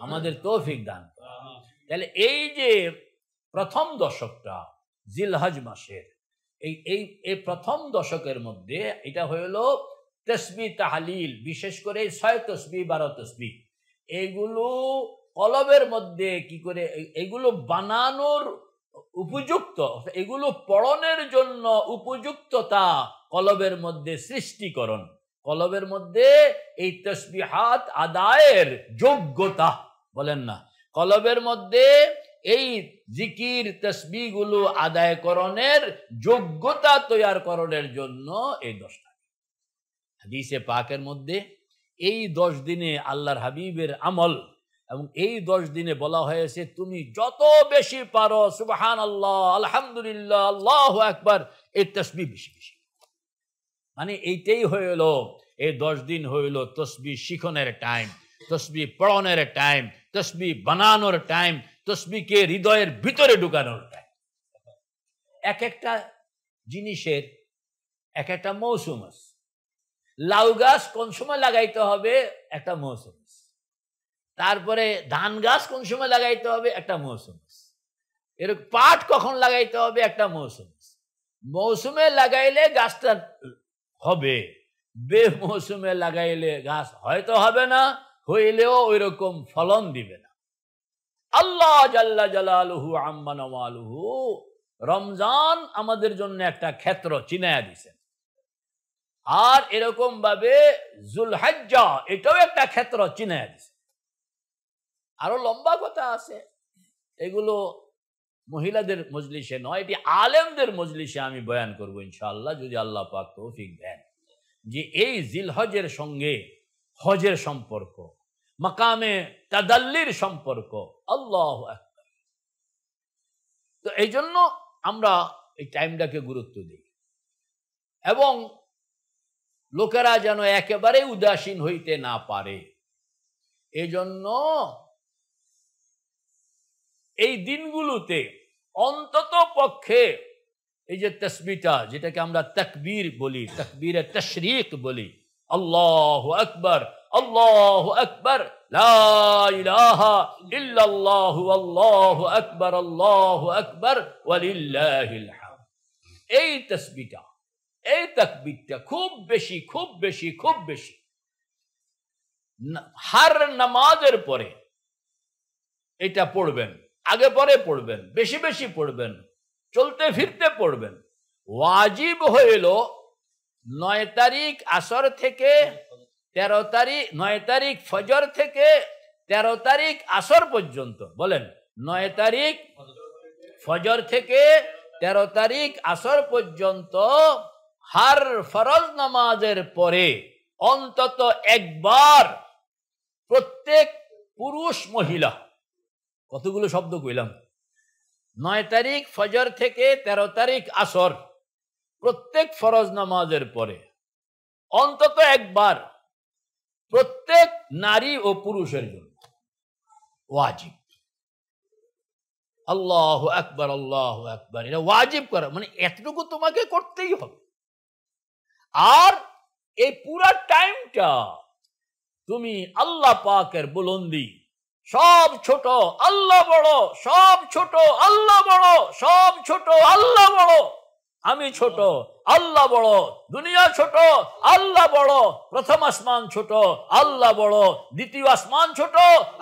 আমাদের তৌফিক দান করেন। তাহলে এই যে প্রথম দশকটা জিলহজ মাসের, এই প্রথম দশকের মধ্যে এটা হলো তাসবিহ তাহলিল, বিশেষ করে 6 তাসবিহ 12 তাসবিহ, এইগুলো কলবের মধ্যে কি করে, এগুলো বানানোর উপযুক্ত, এগুলো পড়নের জন্য উপযুক্ততা কলবের মধ্যে সৃষ্টিকরণ, কলবের মধ্যে এই তাসবিহাত আদায়ের যোগ্যতা, বলেন না, কলবের মধ্যে এই জিকির তাসবিহগুলো আদায়করণের যোগ্যতা তৈরি করণের জন্য এই 10টা হাদিসে পাকের মধ্যে এই 10 দিনে আল্লাহর হাবিবের আমল, এবং এই 10 দিনে বলা হয়েছে তুমি যত বেশি পারো সুবহানাল্লাহ, আলহামদুলিল্লাহ, আল্লাহু আকবার, এই তাসবিহ বেশি বেশি। মানে এইটাই হইল এই 10 দিন হইল তাসবিহ শিখনের টাইম, তাসবিহ পড়নের টাইম, তাসবিহ বানানোর টাইম, তাসবিহকে হৃদয়ের ভিতরে ঢুকানোর টাইম। এক একটা জিনিসের এক একটা মৌসুম আছে। লাউ গাছ কোন সময় লাগাইতে হবে একটা মৌসুম আছে, তারপরে ধান গাছ কোন সময় লাগাইতে হবে একটা মৌসুম আছে, এরকম পাট কখন লাগাইতে হবে একটা মৌসুম আছে। মৌসুমে লাগাইলে গাছটা হবে, বে মৌসুমে লাগাইলে গাছ হয়তো হবে না, হইলেও ওই রকম ফলন দিবে না। আল্লাহ জাল্লা জালালুহু আম্মা নওয়ালুহু রমজান আমাদের জন্য একটা ক্ষেত্র চিনায়া দিয়েছেন, আর এরকম ভাবে যুলহজ্জা এটাও একটা ক্ষেত্র চিনায়া দিয়েছেন। আরো লম্বা কথা আছে, এগুলো মহিলাদের মজলিসে নয়, এটি আলেমদের মজলিসে আমি বয়ান করব ইনশাআল্লাহ, যদি আল্লাহ পাক তৌফিক দেন। যে এই জিলহজের সঙ্গে হজের সম্পর্ক, মাকামে তাদাল্লির সম্পর্ক, আল্লাহু আকবার। তো এই জন্য আমরা এই টাইমটাকে গুরুত্ব দিই, এবং লোকেরা যেন একেবারে উদাসীন হইতে না পারে, এজন্য এই দিনগুলোতে অন্তত পক্ষে এই যে তাসবিহটা, যেটাকে আমরা তাকবীর বলি, তাকবীরে তাশরীক বলি, আল্লাহু আকবার, আল্লাহু আকবার, লা ইলাহা ইল্লাল্লাহু আল্লাহু আকবার, আল্লাহু আকবার ওয়ালিল্লাহিল হামদ, এই তাসবিহটা, এই তাকবীরটা খুব বেশি খুব বেশি খুব বেশি হার নামাজের পরে এটা পড়বেন, আগে পরে পড়বেন, বেশি বেশি পড়বেন, চলতে ফিরতে পড়বেন। ওয়াজিব হইল 9 তারিখ আসর থেকে 13 তারিখ, 9 তারিখ ফজর থেকে 13 তারিখ আসর পর্যন্ত, বলেন 9 তারিখ ফজর থেকে 13 তারিখ আসর পর্যন্ত হার ফরজ নামাজের পরে অন্তত একবার প্রত্যেক পুরুষ মহিলা, কতগুলো শব্দ কইলাম, 9 তারিখ ফজর থেকে 13 তারিখ আসর, প্রত্যেক ফরজ নামাজের পরে অন্তত একবার প্রত্যেক নারী ও পুরুষের জন্য ওয়াজিব। আল্লাহু আকবার, আল্লাহু আকবার, এটা ওয়াজিব করা মানে এতটুকু তোমাকে করতেই হবে। আর এই পুরা টাইমটা তুমি আল্লাহ পাকের বুলন্দি, সব ছোট আল্লাহ বড়, সব ছোট আল্লাহ বড়, সব ছোট আল্লাহ বড়, আমি ছোট আল্লাহ বড়, দুনিয়া ছোট আল্লাহ বড়, প্রথম আসমান ছোট আল্লাহ বড়, দ্বিতীয় আসমান ছোট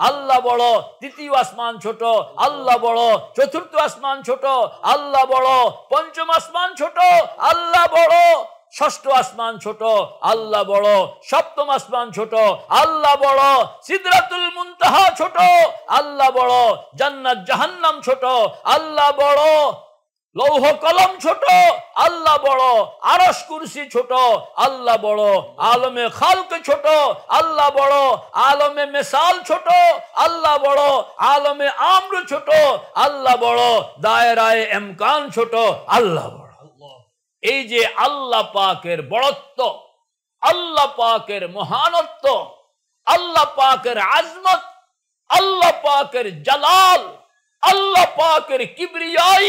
আল্লাহ বড়, তৃতীয় আসমান ছোট আল্লাহ বড়, চতুর্থ আসমান ছোট আল্লাহ বড়, পঞ্চম আসমান ছোট আল্লাহ বড়, ষষ্ঠ আসমান ছোট আল্লাহ বড়, সপ্তম আসমান ছোট আল্লাহ বড়, সিদরাতুল মুনতাহা ছোট আল্লাহ বড়, জান্নাত জাহান্নাম ছোট আল্লাহ বড়, লৌহ কলম ছোট, আল্লাহ বড়। আরশ কুরসি ছোট, আল্লাহ বড়। আলমে খালক ছোট, আল্লাহ বড়। আলমে মিসাল ছোট, আল্লাহ বড়। আলমে আমর ছোট, আল্লাহ বড়। দায়রায়ে ইমকান ছোট, আল্লাহ বড়। এই যে আল্লাহ পাকের বড়ত্ব, আল্লাহ পাকের মহানত্ব, আল্লাহ পাকের আজমত, আল্লাহ পাকের জালাল, আল্লাহ পাকের কিবরিয়াই,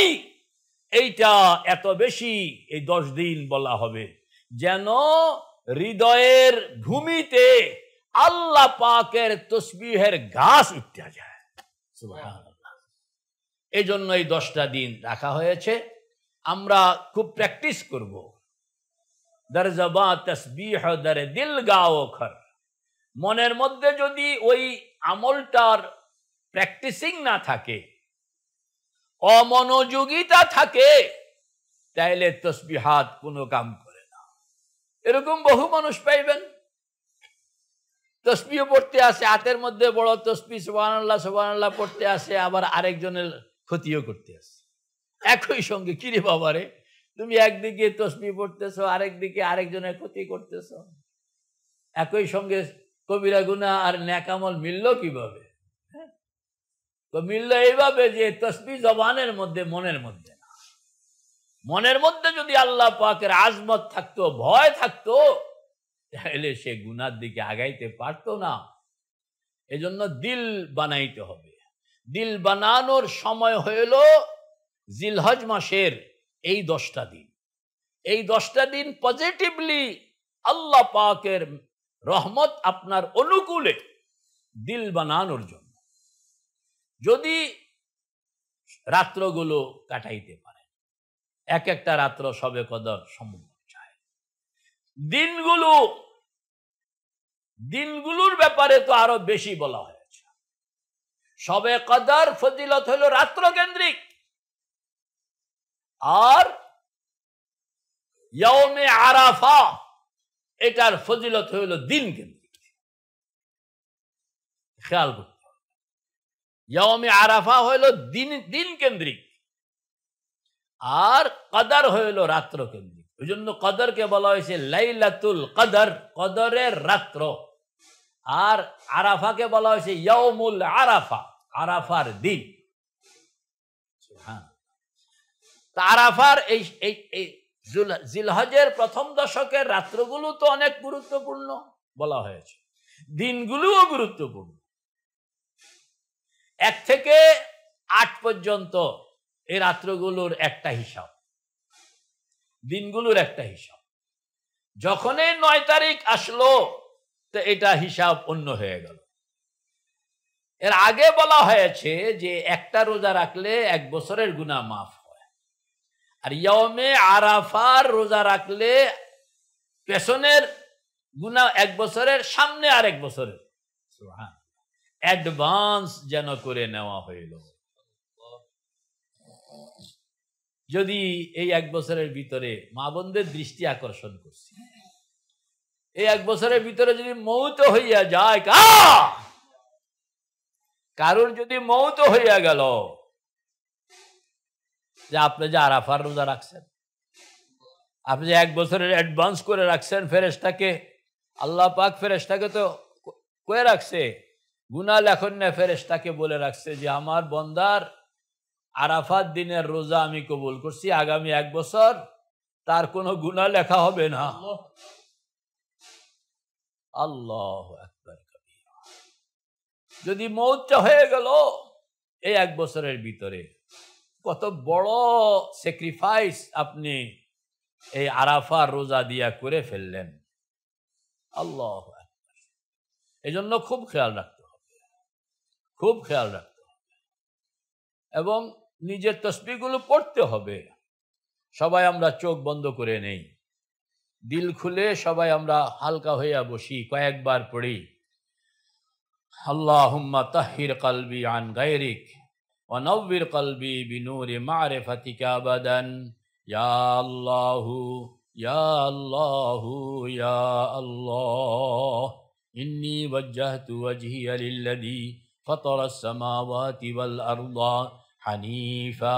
এইটা এত বেশি এই 10 দিন বলা হবে যেন হৃদয়ের ভূমিতে আল্লাহ পাকের তসবিহের ঘাস উঠতে যায়। সুবহানাল্লাহ। এই জন্য এই 10টা দিন রাখা হয়েছে। আমরা খুব প্র্যাকটিস করব। দর জবা তসবিহ দর দিল গাও খর। মনের মধ্যে যদি ওই আমলটার প্র্যাকটিসিং না থাকে, অমনোযোগিতা থাকে, তাইলে তসবিহাত কোনো কাম করে না। এরকম বহু মানুষ পাইবেন, তসবিহ পড়তে আসে, হাতের মধ্যে বড় তসবিহ সুবহানাল্লাহ সুবহানাল্লাহ পড়তে আসে, আবার আরেকজনের ক্ষতিও করতে আসে একই সঙ্গে। কিরে বাবারে, তুমি একদিকে তসবিহ পড়তেছো, আরেকদিকে আরেকজনের ক্ষতি করতেছো। একই সঙ্গে কবিরা গুনাহ আর নেক আমল মিলল কিভাবে? তো মিলল এইভাবে যে তসবিহ জবানের মধ্যে, মনের মধ্যে না। মনের মধ্যে যদি আল্লাহ পাকের আজমত থাকতো, ভয় থাকতো, তাহলে সে গুনার দিকে আগাইতে পারতো না। এজন্য দিল বানাইতে হবে। দিল বানানোর সময় হইল জিলহজ মাসের এই 10টা দিন। এই 10টা দিন পজিটিভলি আল্লাহ পাকের রহমত আপনার অনুকূলে দিল বানানোর জন্য যদি রাত্রগুলো কাটাইতে পারে, এক একটা রাত্র সবে কদর সম্ভব চায়। দিনগুলোর ব্যাপারে তো আরো বেশি বলা হয়েছে। সবে কদর ফজিলত হলো রাত্র কেন্দ্রিক, আর ইয়াউমে আরাফা এটার ফজিলত হলো দিন কেন্দ্রিক। খেয়াল করতে হবে, ইয়াউমে আরাফা হইল দিন কেন্দ্রিক, আর কদর হইল রাত্র কেন্দ্রিক। ওই জন্য কদরকে বলা হয়েছে লাইলাতুল কদর, কদরের রাত্র। আর আরাফাকে বলা হয়েছে ইয়াউমুল আরাফা, আরাফার দিন। আরাফার এই জিলহজের প্রথম দশকের রাত্রগুলো তো অনেক গুরুত্বপূর্ণ বলা হয়েছে, দিনগুলোও গুরুত্বপূর্ণ। 1 থেকে 8 পর্যন্ত এই রাত্রগুলোর একটা হিসাব, দিনগুলোর একটা হিসাব। যখনই 9 তারিখ আসলো তো এটা হিসাব অন্য হয়ে গেল। এর আগে বলা হয়েছে যে একটা রোজা রাখলে 1 বছরের গুনাহ মাফ হয়, আর ইয়াউমে আরাফার রোজা রাখলে পেছনের গুনাহ 1 বছরের, সামনে আরেক বছরের। সুবহান, অ্যাডভান্স যেন করে নেওয়া হইল। যদি এই 1 বছরের ভিতরে, মা বোনদের দৃষ্টি আকর্ষণ করছি, এই 1 বছরের ভিতরে যদি মৌত হইয়া যায়, কারোর যদি মৌত হইয়া গেল, যে আপনি যে আরাফার রোজা রাখছেন, আপনি যে 1 বছরের অ্যাডভান্স করে রাখছেন, ফেরেশতাকে, আল্লাহ পাক ফেরেশতাকে তো কয়ে রাখছে, গুনাহ লেখন না, ফেরেশতাকে বলে রাখছে যে আমার বন্দার আরাফাত দিনের রোজা আমি কবুল করছি, আগামী 1 বছর তার কোনো গুনাহ লেখা হবে না। আল্লাহু আকবার। যদি মওতটা হয়ে গেল এই 1 বছরের ভিতরে, কত বড় স্যাক্রিফাইস আপনি এই আরাফার রোজা দিয়া করে ফেললেন। আল্লাহু আকবার। এজন্য খুব খেয়াল রাখতে হবে, খুব খেয়াল রাখতে হবে, এবং নিজের তাসবিহগুলো পড়তে হবে। সবাই আমরা চোখ বন্ধ করে নেই, দিল খুলে সবাই আমরা হালকা হইয়া বসি, কয়েকবার পড়ি আল্লাহুম্মা তাহহির কলবি আন গায়রিক ওয়া নওয়ির কলবি বিনূরি মারিফাতিকা আবাদান ইয়া আল্লাহু ইয়া আল্লাহু ইয়া আল্লাহ ইন্নী ওয়াজ্জাহতু ওয়াজহিয়া লিল্লাযী ফাতারাস সামাওয়াতি ওয়াল আরদা হানিফা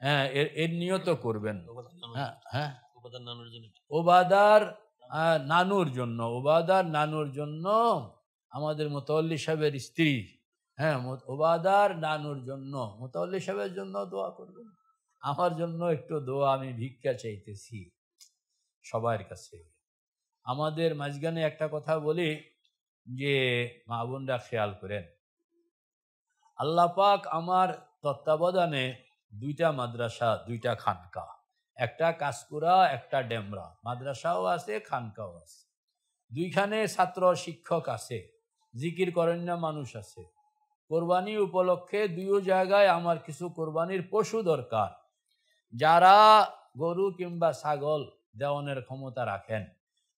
হ্যাঁ, এর নিয়ত করবেন। হ্যাঁ হ্যাঁ, ওবাদার নানুর জন্য আমাদের মুতাওয়াল্লি সাহেবের স্ত্রী, হ্যাঁ, ওবাদার নানুর জন্য, মুতাওয়াল্লি সাহেবের জন্য দোয়া করবেন। আমার জন্য একটু দোয়া, আমি ভিক্ষা চাইতেছি সবার কাছে। আমাদের মাঝখানে একটা কথা বলি যে মা বোনরা খেয়াল করেন, আল্লাহ পাক আমার তত্ত্বাবধানে 2টা মাদ্রাসা, 2টা খানকা, একটা কাসকুরা, একটা ডেমরা, মাদ্রাসাও আছে, খানকাও আছে। 2খানে ছাত্র শিক্ষক আছে, জিকির করেন না মানুষ আছে। কোরবানি উপলক্ষে 2 জায়গায় আমার কিছু কোরবানির পশু দরকার। যারা গরু কিংবা ছাগল দেওয়ানের ক্ষমতা রাখেন,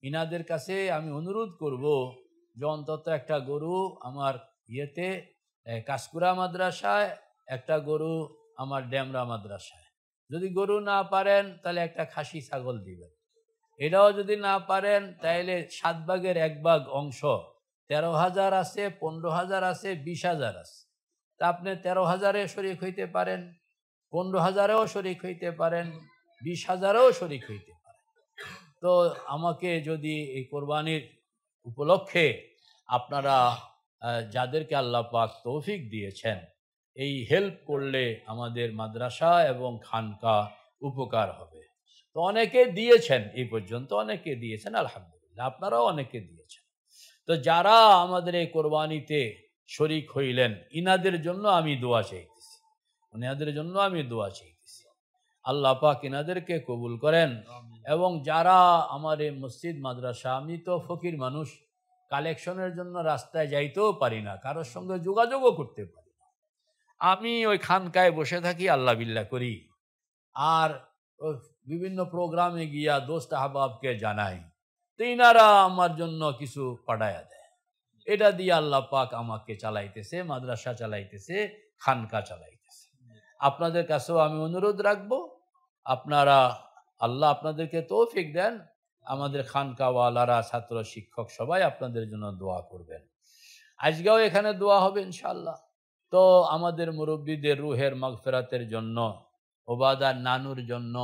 ইনাদের কাছে আমি অনুরোধ করব যে অন্তত একটা গরু আমার ইয়েতে কাসকুরা মাদ্রাসায়, একটা গরু আমার ডেমরা মাদ্রাসায়। যদি গরু না পারেন তাহলে একটা খাসি ছাগল দিবেন। এটাও যদি না পারেন তাহলে 7 ভাগের 1 ভাগ অংশ, 13,000 আছে, 15,000 আছে, 20,000 আছে। তা আপনি 13,000-এ শরিক হইতে পারেন, 15,000-এও শরিক হইতে পারেন, 20,000-এও শরিক হইতে পারেন। তো আমাকে যদি এই কোরবানির উপলক্ষে আপনারা যাদেরকে আল্লাহ পাক তৌফিক দিয়েছেন, এই হেল্প করলে আমাদের মাদ্রাসা এবং খানকা উপকার হবে। তো অনেকে দিয়েছেন, এই পর্যন্ত অনেকে দিয়েছেন, আলহামদুলিল্লাহ, আপনারাও অনেকে দিয়েছেন। তো যারা আমাদের এই কোরবানিতে শরিক হইলেন, ইনাদের জন্য আমি দোয়া চাইতেছি, আল্লাহ পাক ইনাদেরকে কবুল করেন। এবং যারা আমার এই মসজিদ মাদ্রাসা, আমি তো ফকির মানুষ, কালেকশনের জন্য রাস্তায় যাইতেও পারি না, কারোর সঙ্গে যোগাযোগও করতে পারি না। আমি ওই খানকায় বসে থাকি, আল্লাহ বিল্লাহ করি, আর বিভিন্ন প্রোগ্রামে গিয়া দোস্ত আহবাবকে জানাই, তো ইনারা আমার জন্য কিছু পাঠায়া দেয়। এটা দিয়ে আল্লাহ পাক আমাকে চালাইতেছে, মাদ্রাসা চালাইতেছে, খানকা চালাইতেছে। আপনাদের কাছেও আমি অনুরোধ রাখবো, আপনারা, আল্লাহ আপনাদেরকে তৌফিক দেন, আমাদের খানকাওয়ালারা, ছাত্র শিক্ষক সবাই আপনাদের জন্য দোয়া করবেন। আজকেও এখানে দোয়া হবে ইনশাআল্লাহ। তো আমাদের মুরব্বীদের রুহের মাগফিরাতের জন্য, ওবাদার নানুর জন্য,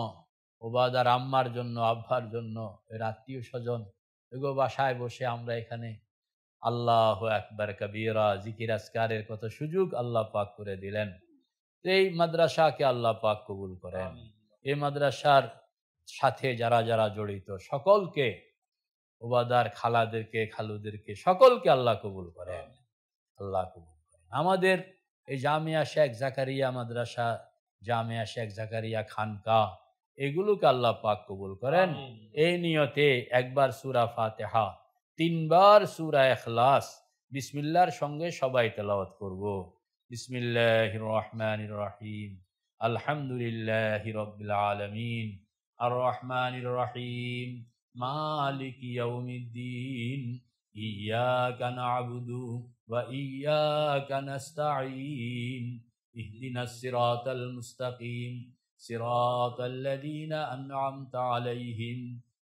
ওবাদার আম্মার জন্য, আব্বার জন্য, এর আত্মীয় স্বজন, এগো বাসায় বসে আমরা এখানে আল্লাহু আকবার কবীরা জিকির আজকারের কত সুযোগ আল্লাহ পাক করে দিলেন। এই মাদ্রাসাকে আল্লাহ পাক কবুল করেন। এই মাদ্রাসার সাথে যারা যারা জড়িত সকলকে, ওবাদার খালাদেরকে, খালুদেরকে, সকলকে আল্লাহ কবুল করেন, আল্লাহ কবুল করেন। আমাদের এই জামিয়া শেখ জাকারিয়া মাদ্রাসা, জামিয়া শেখ জাকারিয়া খানকা, এগুলোকে আল্লাহ পাক কবুল করেন। এই নিয়তে একবার সূরা ফাতিহা, 3 বার সূরা ইখলাস বিসমিল্লাহর সঙ্গে সবাই তেলাওয়াত করব। বিসমিল্লাহির রহমানির রহিম, আলহামদুলিল্লাহি রাব্বিল আলামিন, আর রহমানির রহিম, মালিকি ইয়াউমিদ্দিন, ইয়াকা না'বুদু ওয়া ইয়াকা নাস্তাঈন, ইহদিনাস সিরাতাল মুস্তাকিম, সিরাতাল লাযীনা আন'আমতা আলাইহিম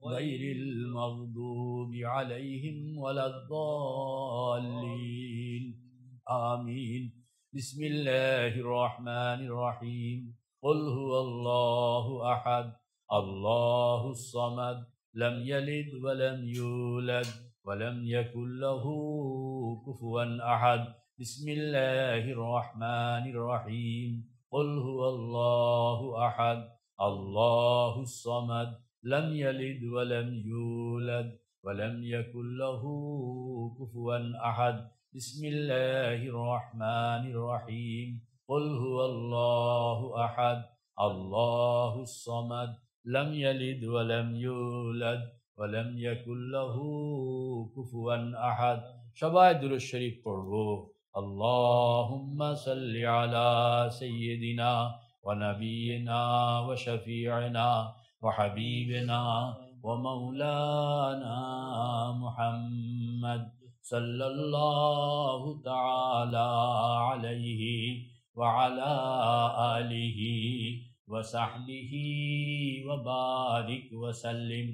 গায়রিল মাগদুবি আলাইহিম ওয়ালাদ-দাল্লিন, আমিন। বিসমিল্লাহির রহমানির রহিম, কুল হুয়াল্লাহু আহাদ, আল্লাহুস সামাদ, লাম ইয়ালিদ ওয়া লাম ইউলাদ ওয়া লাম ইয়াকুল লাহু কুফুয়ান আহাদ। বিসমিল্লাহির রহমানির রহিম, কুল হুয়াল্লাহু আহাদ, আল্লাহুস সামাদ, লাম ইয়ালিদ ওয়া লাম ইউলাদ ওয়া লাম ইয়াকুল লাহু কুফুয়ান আহাদ। বিসমিল্লাহির রহমানির রহিম, কুল হুয়াল্লাহু আহাদ, আল্লাহুস সামাদ, লাম ইয়ালিদ ওয়া লাম ইউলাদ ওয়া লাম ইয়াকুল লাহু কুফুয়ান আহাদ। সবাই দুরূদ শরীফ পড়ব। আল্লাহুম্মা সাল্লি আলা সাইয়্যিদিনা ওয়া নাবিয়িনা ওয়া শাফিঈনা ওয়া হাবিবিনা ওয়া মাওলানা মুহাম্মদ সাল্লাল্লাহু তাআলা আলাইহি ওয়া আলা আলিহি ওয়া সাহবিহি ওয়া বারিক ওয়া সাল্লিম।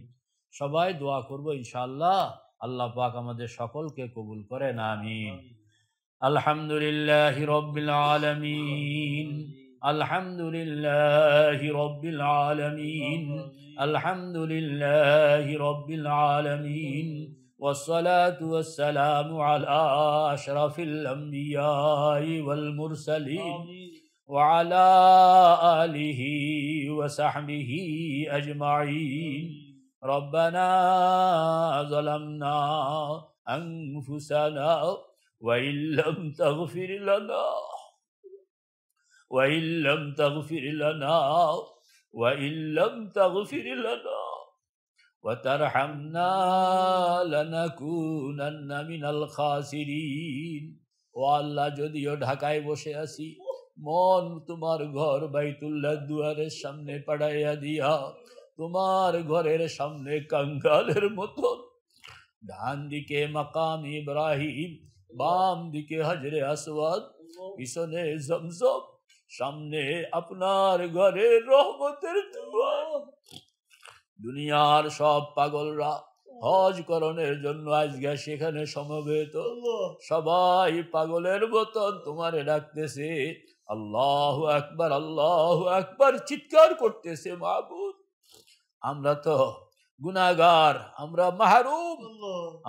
সবাই দোয়া করব ইনশাআল্লাহ, আল্লাহ পাক আমাদের সকলকে কবুল করেন, আমিন। আলহামদুলিল্লাহি রাব্বিল আলামিন, अल्हम्दुलिल्लाहि रब्बिल आलमीन, अल्हम्दुलिल्लाहि रब्बिल आलमीन, वस्सलातु वस्सलामु अला अशरफिल अंबियाइ वल मुरसलीन व अला आलिहि व सहबिहि अजमाइन। रब्बना ज़लमना अनफुसना व इल्लम तगफिर लना वइल्लम तगफिर लना वइल्लम तगफिर लना वतरहमना लनकुनन्ना मिनल खासिरीन। ও আল্লাহ, যদিও ঢাকায় বসে আছি, মন তোমার ঘর বাইতুল্লাহ দুয়ারের সামনে পাড়াইয়া দিয়া তোমার ঘরের সামনে কাঙ্গালের মতন, ডান দিকে মাকাম ইব্রাহিম, বাম দিকে হজরে আসওয়াদ, পিছনে জমজম, সামনে আপনার ঘরের রহমতের দুয়ার। দুনিয়ার সব পাগলরা হজ করণের জন্য আজকে সেখানে সমবেত, সবাই পাগলের মতন তোমারে ডাকতেছে, আল্লাহু আকবার, আল্লাহু আকবার চিৎকার করতেছে। মাবুদ, আমরা তো গুনাহগার, আমরা মাহরুম,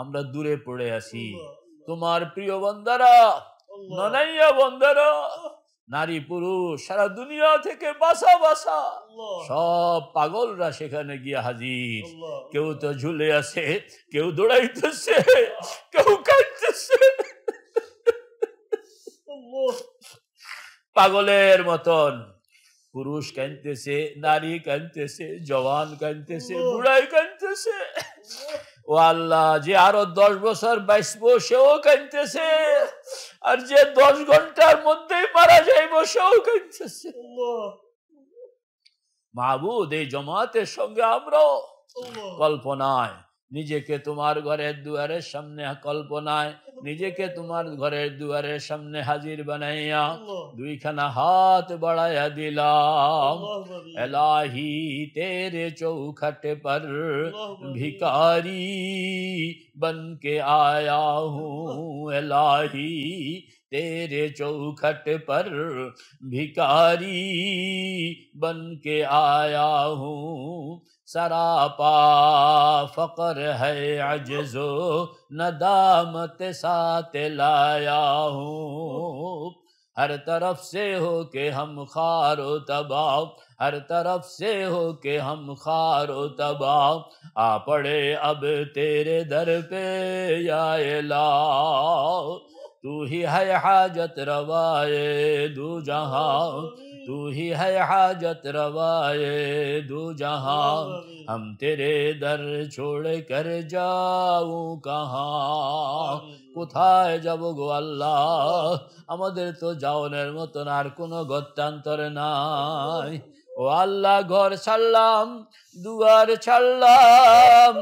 আমরা দূরে পড়ে আছি। তোমার প্রিয় বান্দারা, ননাইয়া বান্দারা, নারী পুরুষ সারা দুনিয়া থেকে বাসা বাসা সব পাগলরা সেখানে গিয়ে হাজির। কেউ তো ঝুলে আছে, কেউ দৌড়াইতেছে, কেউ কাঁদতেছে পাগলের মতন। পুরুষ কাঁদতেছে, নারী কাঁদতেছে, জওয়ান কাঁদতেছে, বুড়াই কাঁদতেছে। ও আল্লাহ, যে আরো 10 বছর বাঁচবো সেও কাঁদতেছে, আর যে 10 ঘন্টার মধ্যেই মারা যাইব সেও কাঁদতেছে। মাহবুদ, এই জামাতের সঙ্গে আমরাও কল্পনায় নিজেকে তোমার ঘরের দুয়ারের সামনে, কল্পনায় নিজেকে তোমার ঘরের দুয়ারের সামনে হাজির বানাইয়া দুইখানা হাত বাড়াইয়া দিলাম। এলাহি তেরে চৌখট पर भिखारी बन के आया हूँ, एलाही तेरे चौखट पर भिखारी बन के आया हूँ। सरापा फकर है अजजो नदामत साथ लाया हूँ। हर तरफ से हो के हम खारो तबाह, हर तरफ से हो के हम खारो तबाह, आ पड़े अब तेरे दर पे या इलाह। तू ही है हाजत रवाए दू जहां, तू ही है हाजत रवाए दू जहां, हम तेरे दर छोड़ कर जाऊं कहां। কোথায় যাব গো আল্লাহ, আমাদের তো যাওয়ার মতন আর কোনো গত্যান্তর নাই। ও আল্লাহ, ঘর ছাড়লাম, দুয়ার ছাড়লাম,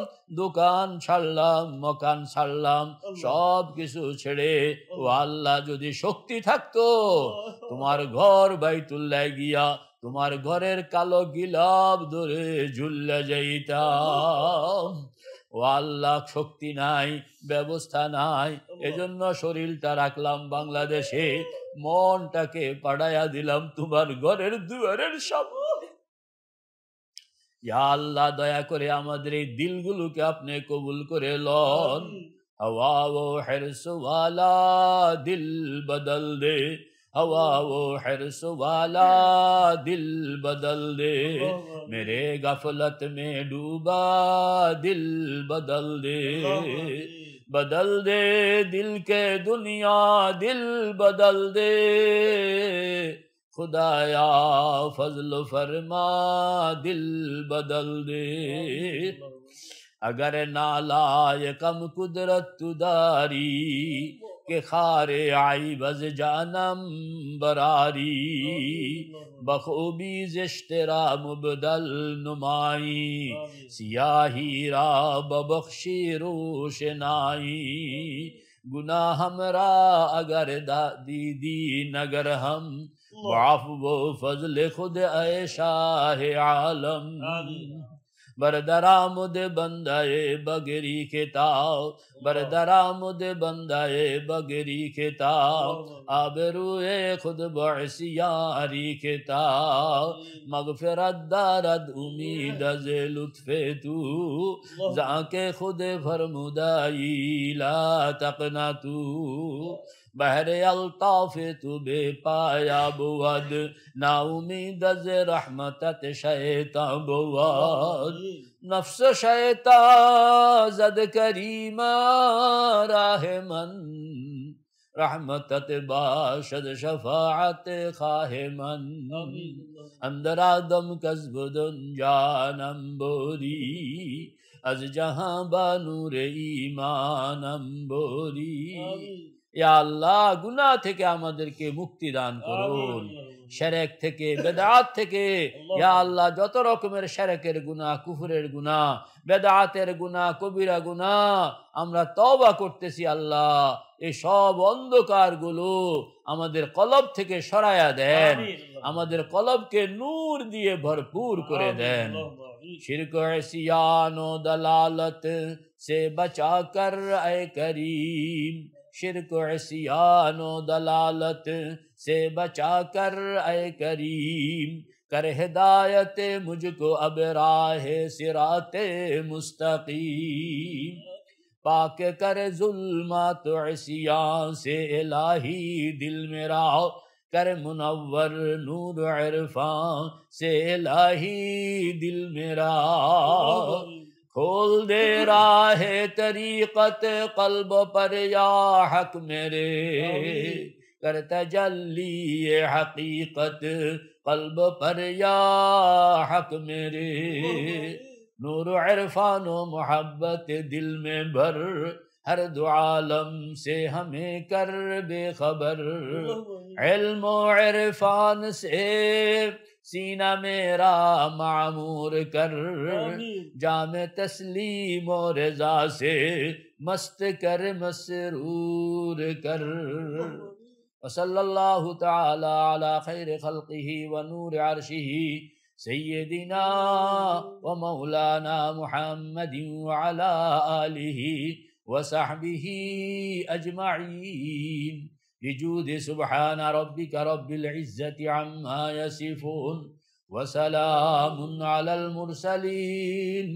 দোকান ছাড়লাম, মকান ছাড়লাম, সব কিছু ছেড়ে ও আল্লাহ যদি শক্তি থাকতো তোমার ঘর বাইতুল্লাহ গিয়া তোমার ঘরের কালো গিলাপ ধরে ঝুল্লা যাইতাম। ও আল্লাহ, শক্তি নাই, ব্যবস্থা নাই, এজন্য শরীরটা রাখলাম বাংলাদেশে, মনটাকে পাড়াইয়া দিলাম তোমার ঘরের দুয়ারের সামনে। ইয়া আল্লাহ, দয়া করে আমাদের এই দিলগুলোকে আপনি কবুল করে লন। हवा वो हिर्स वाला दिल बदल दे, हवा वो हिर्स वाला दिल बदल दे, मेरे गफलत में डूबा दिल बदल दे, बदल दे दिल के दुनिया दिल बदल दे, खुदाया फजल फरमा दिल बदल दे। अगर नालायकम कुदरत तुदारी के खारे आई बज जानम बरारी, बखूबी जिश्तरा मुबदल नुमाई, सियाही रा बबख्शी रोशनाई, गुनाह हमरा अगर दीदी नगर हम, वाफ वो फजल खुद ऐ शाह आलम, बरदरामुद बंदाए बगरी खिताब, बरदरामुद बंदाए बगरी खिताब, आबरूए खुद बसियारी खिताब, मगफिरत दारद उम्मीद से लुत्फे तू, जाके खुद फरमुदाई ला तकना तू, बहरे अल्ताफ तू बेपाया बुवद, ना उम्मीद से रहमत शैतां बुवद, नफ्स शैता जद करीमा राहमन, रहमत बाशद शफाअत खाहिमन, अंदर आदम कस्बुदन जानम बोरी, अज जहां बानूर ईमानम बोरी। या अल्लाह गुनाह থেকে আমাদেরকে মুক্তি দান করুন, শিরক থেকে, বিদআত থেকে। ইয়া আল্লাহ যত রকমের শিরকের গুনাহ, কুফরের গুনাহ, বিদআতের গুনাহ, কবিরা গুনাহ আমরা তওবা করতেছি আল্লাহ, এই সব অন্ধকারগুলো আমাদের কলব থেকে সরায়া দেন, আমাদের কলবকে নূর দিয়ে ভরপুর করে দেন। शिरक इस्यान व दलालत से बचा कर ऐ करीम, शिरक इस्यान व दलालत से बचा कर ऐ करीम, कर हिदायत मुझको अब राहे सिराते मुस्तकीम, पाक कर जुल्मात इस्यान से इलाही दिल मेरा, कर मुनव्वर नूर इरफान से इलाही दिल मेरा, खोल दे राहे तरीक़त क़ल्ब पर या हक मेरे, कर तजल्ली ये हकीकत क़ल्ब पर या हक मेरे, नूर इरफान व मोहब्बत दिल में भर, हर दो आलम से हमें कर बेखबर, इल्म व इरफान से सीना मेरा मामूर कर, जामे तस्लीम और रज़ा से मस्त कर मसरूर कर। वसल्लल्लाहु तआला अला खैर खल्क़िही व नूर अर्शिही सय्यदिना व मौलाना मुहम्मदिन व अला आलिही व सहबिही अजमईन। बिजूद सुब्हान रब्बिका रब्बिल इज्जति अम्मा यसिफून व सलामुन अलल मुरसलीन।